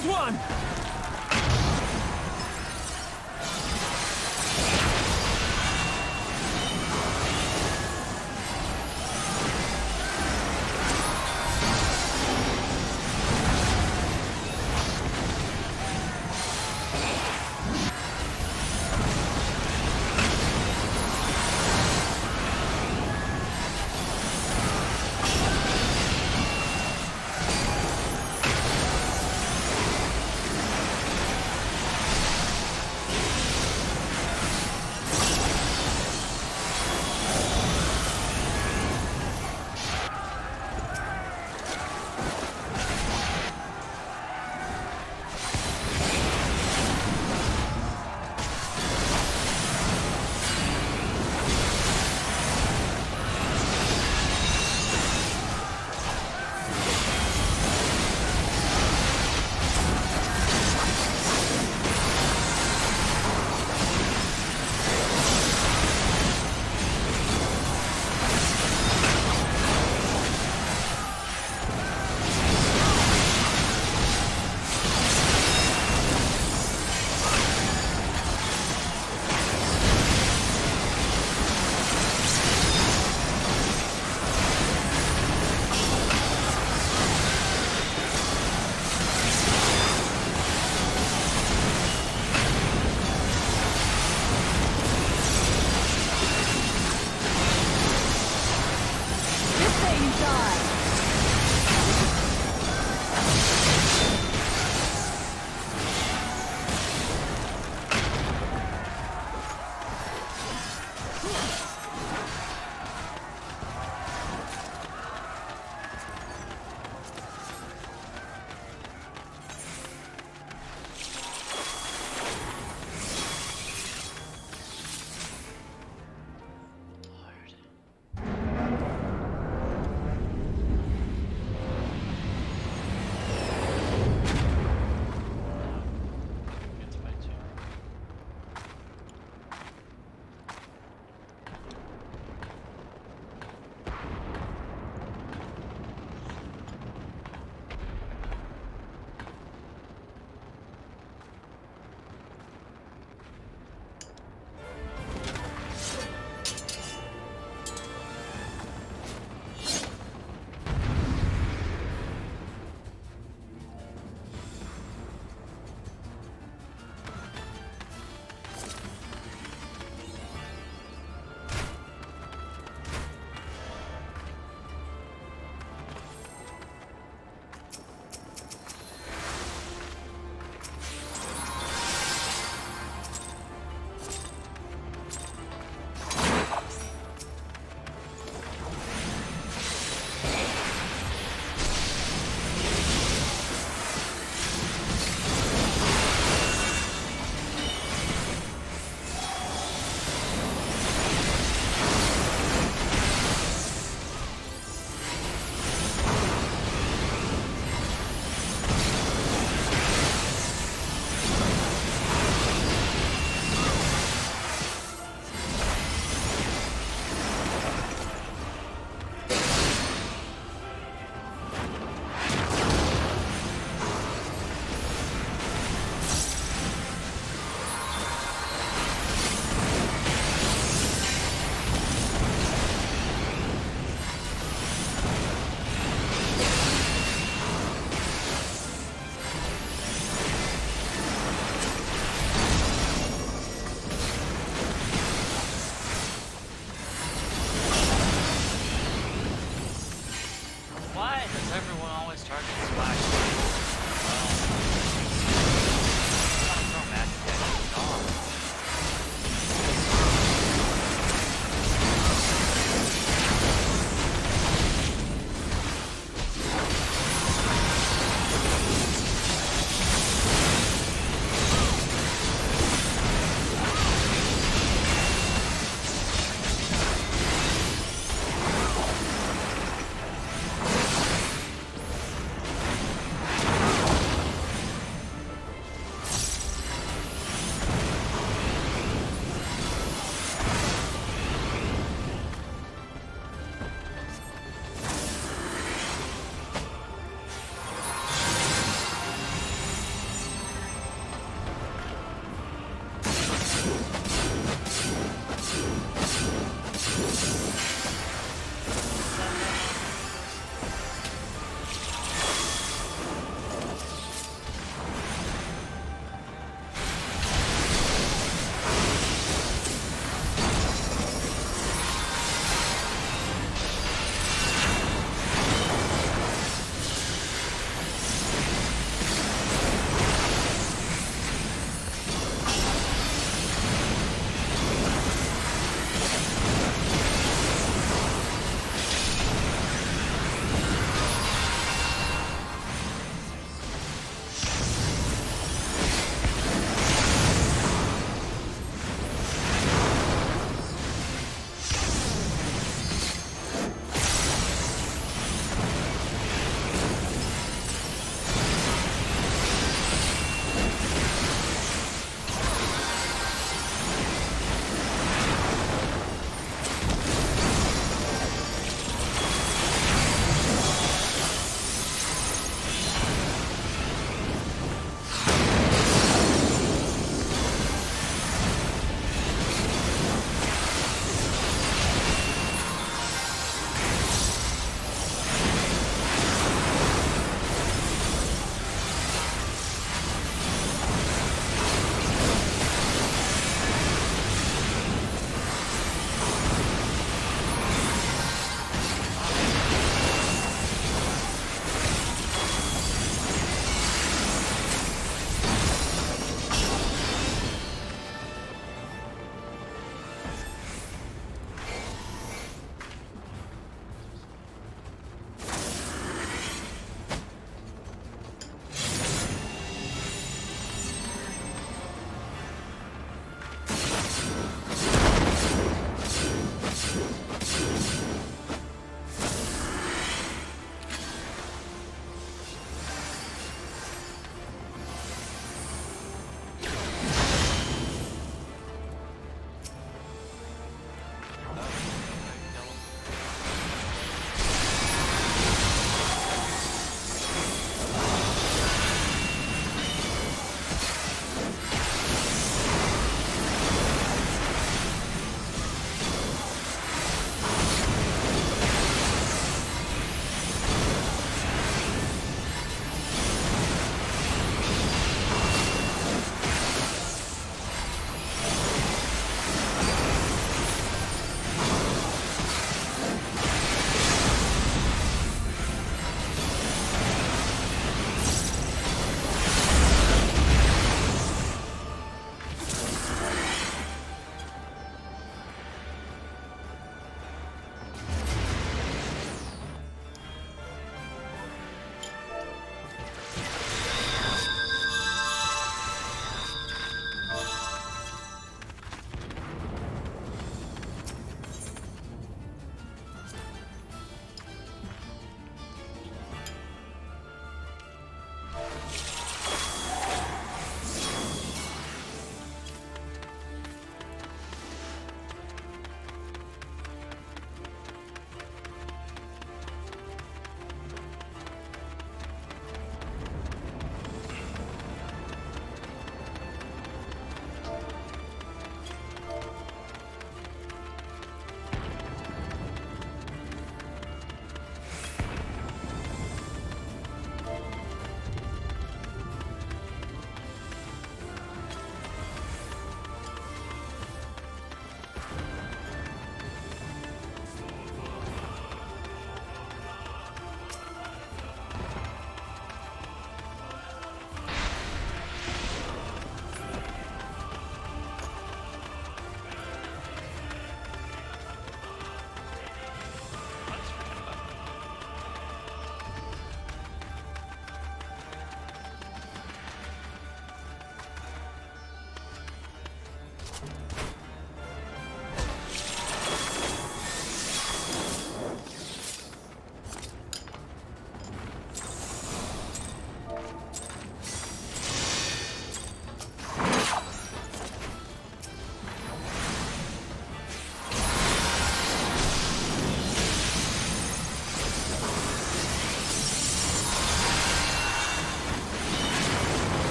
As one!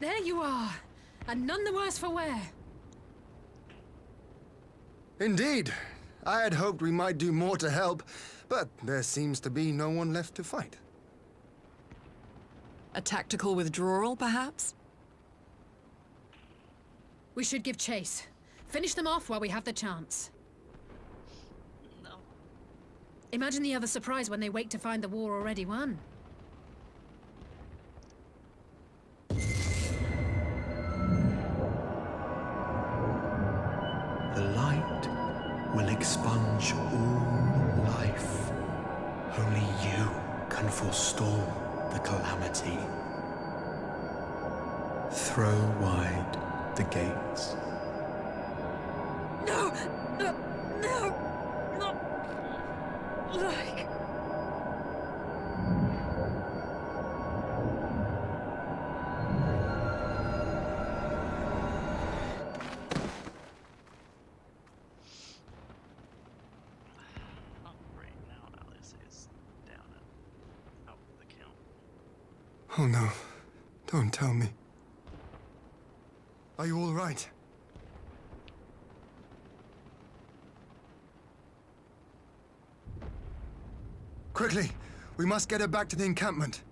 There you are, and none the worse for wear. Indeed. I had hoped we might do more to help, but there seems to be no one left to fight. A tactical withdrawal, perhaps? We should give chase. Finish them off while we have the chance. No. Imagine the other surprise when they wake to find the war already won. The light will expunge all life. Only you can forestall the calamity. Throw wide the gates. No! No! No! Not like... Right now, Alice is down and out of the count. Oh no. Don't tell me. Are you all right? Quickly! We must get her back to the encampment.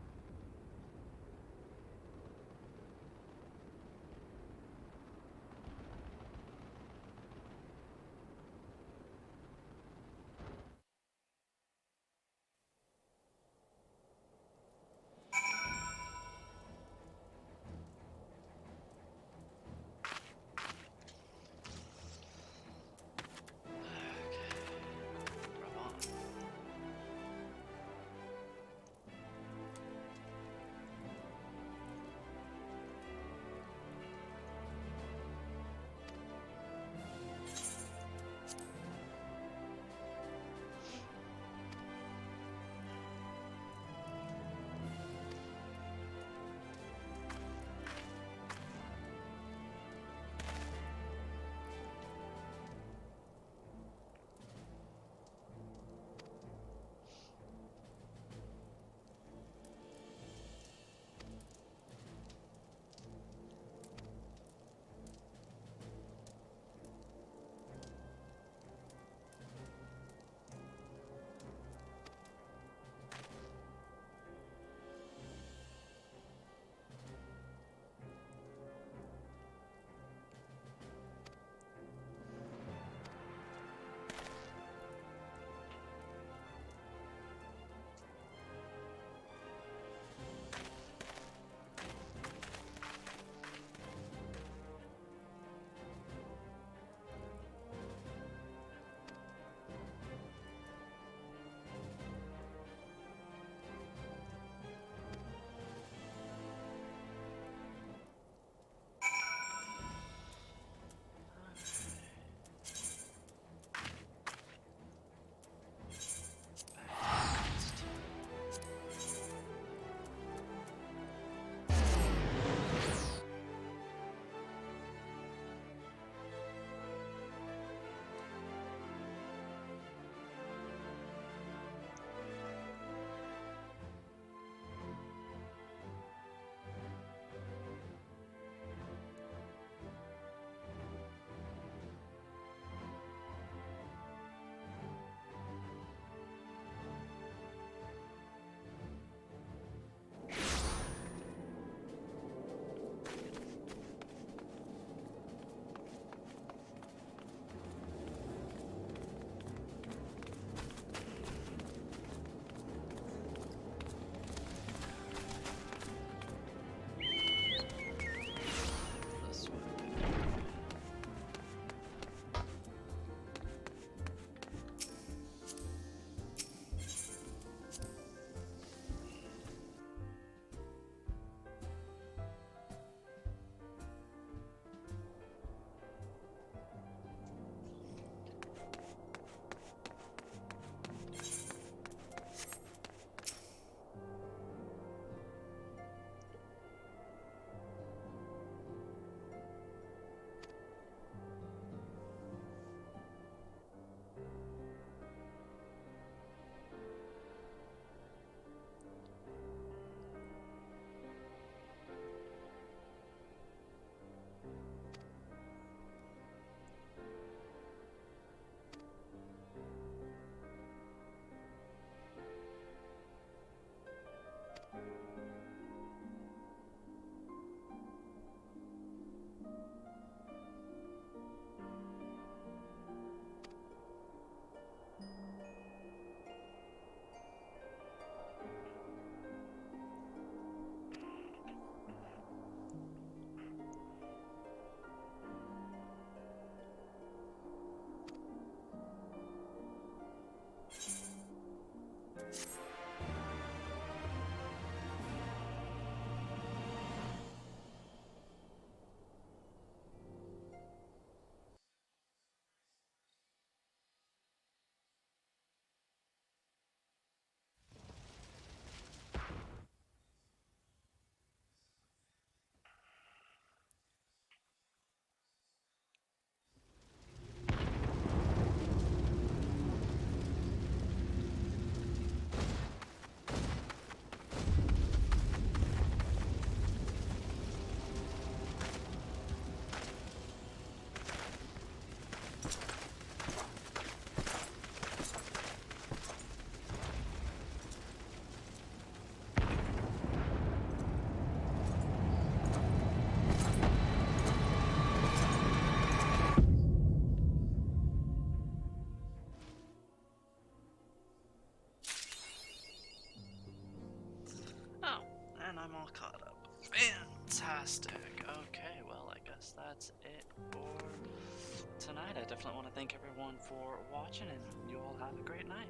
caught up. Fantastic. Okay, well, I guess that's it for tonight. I definitely want to thank everyone for watching, and you all have a great night.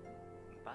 Bye.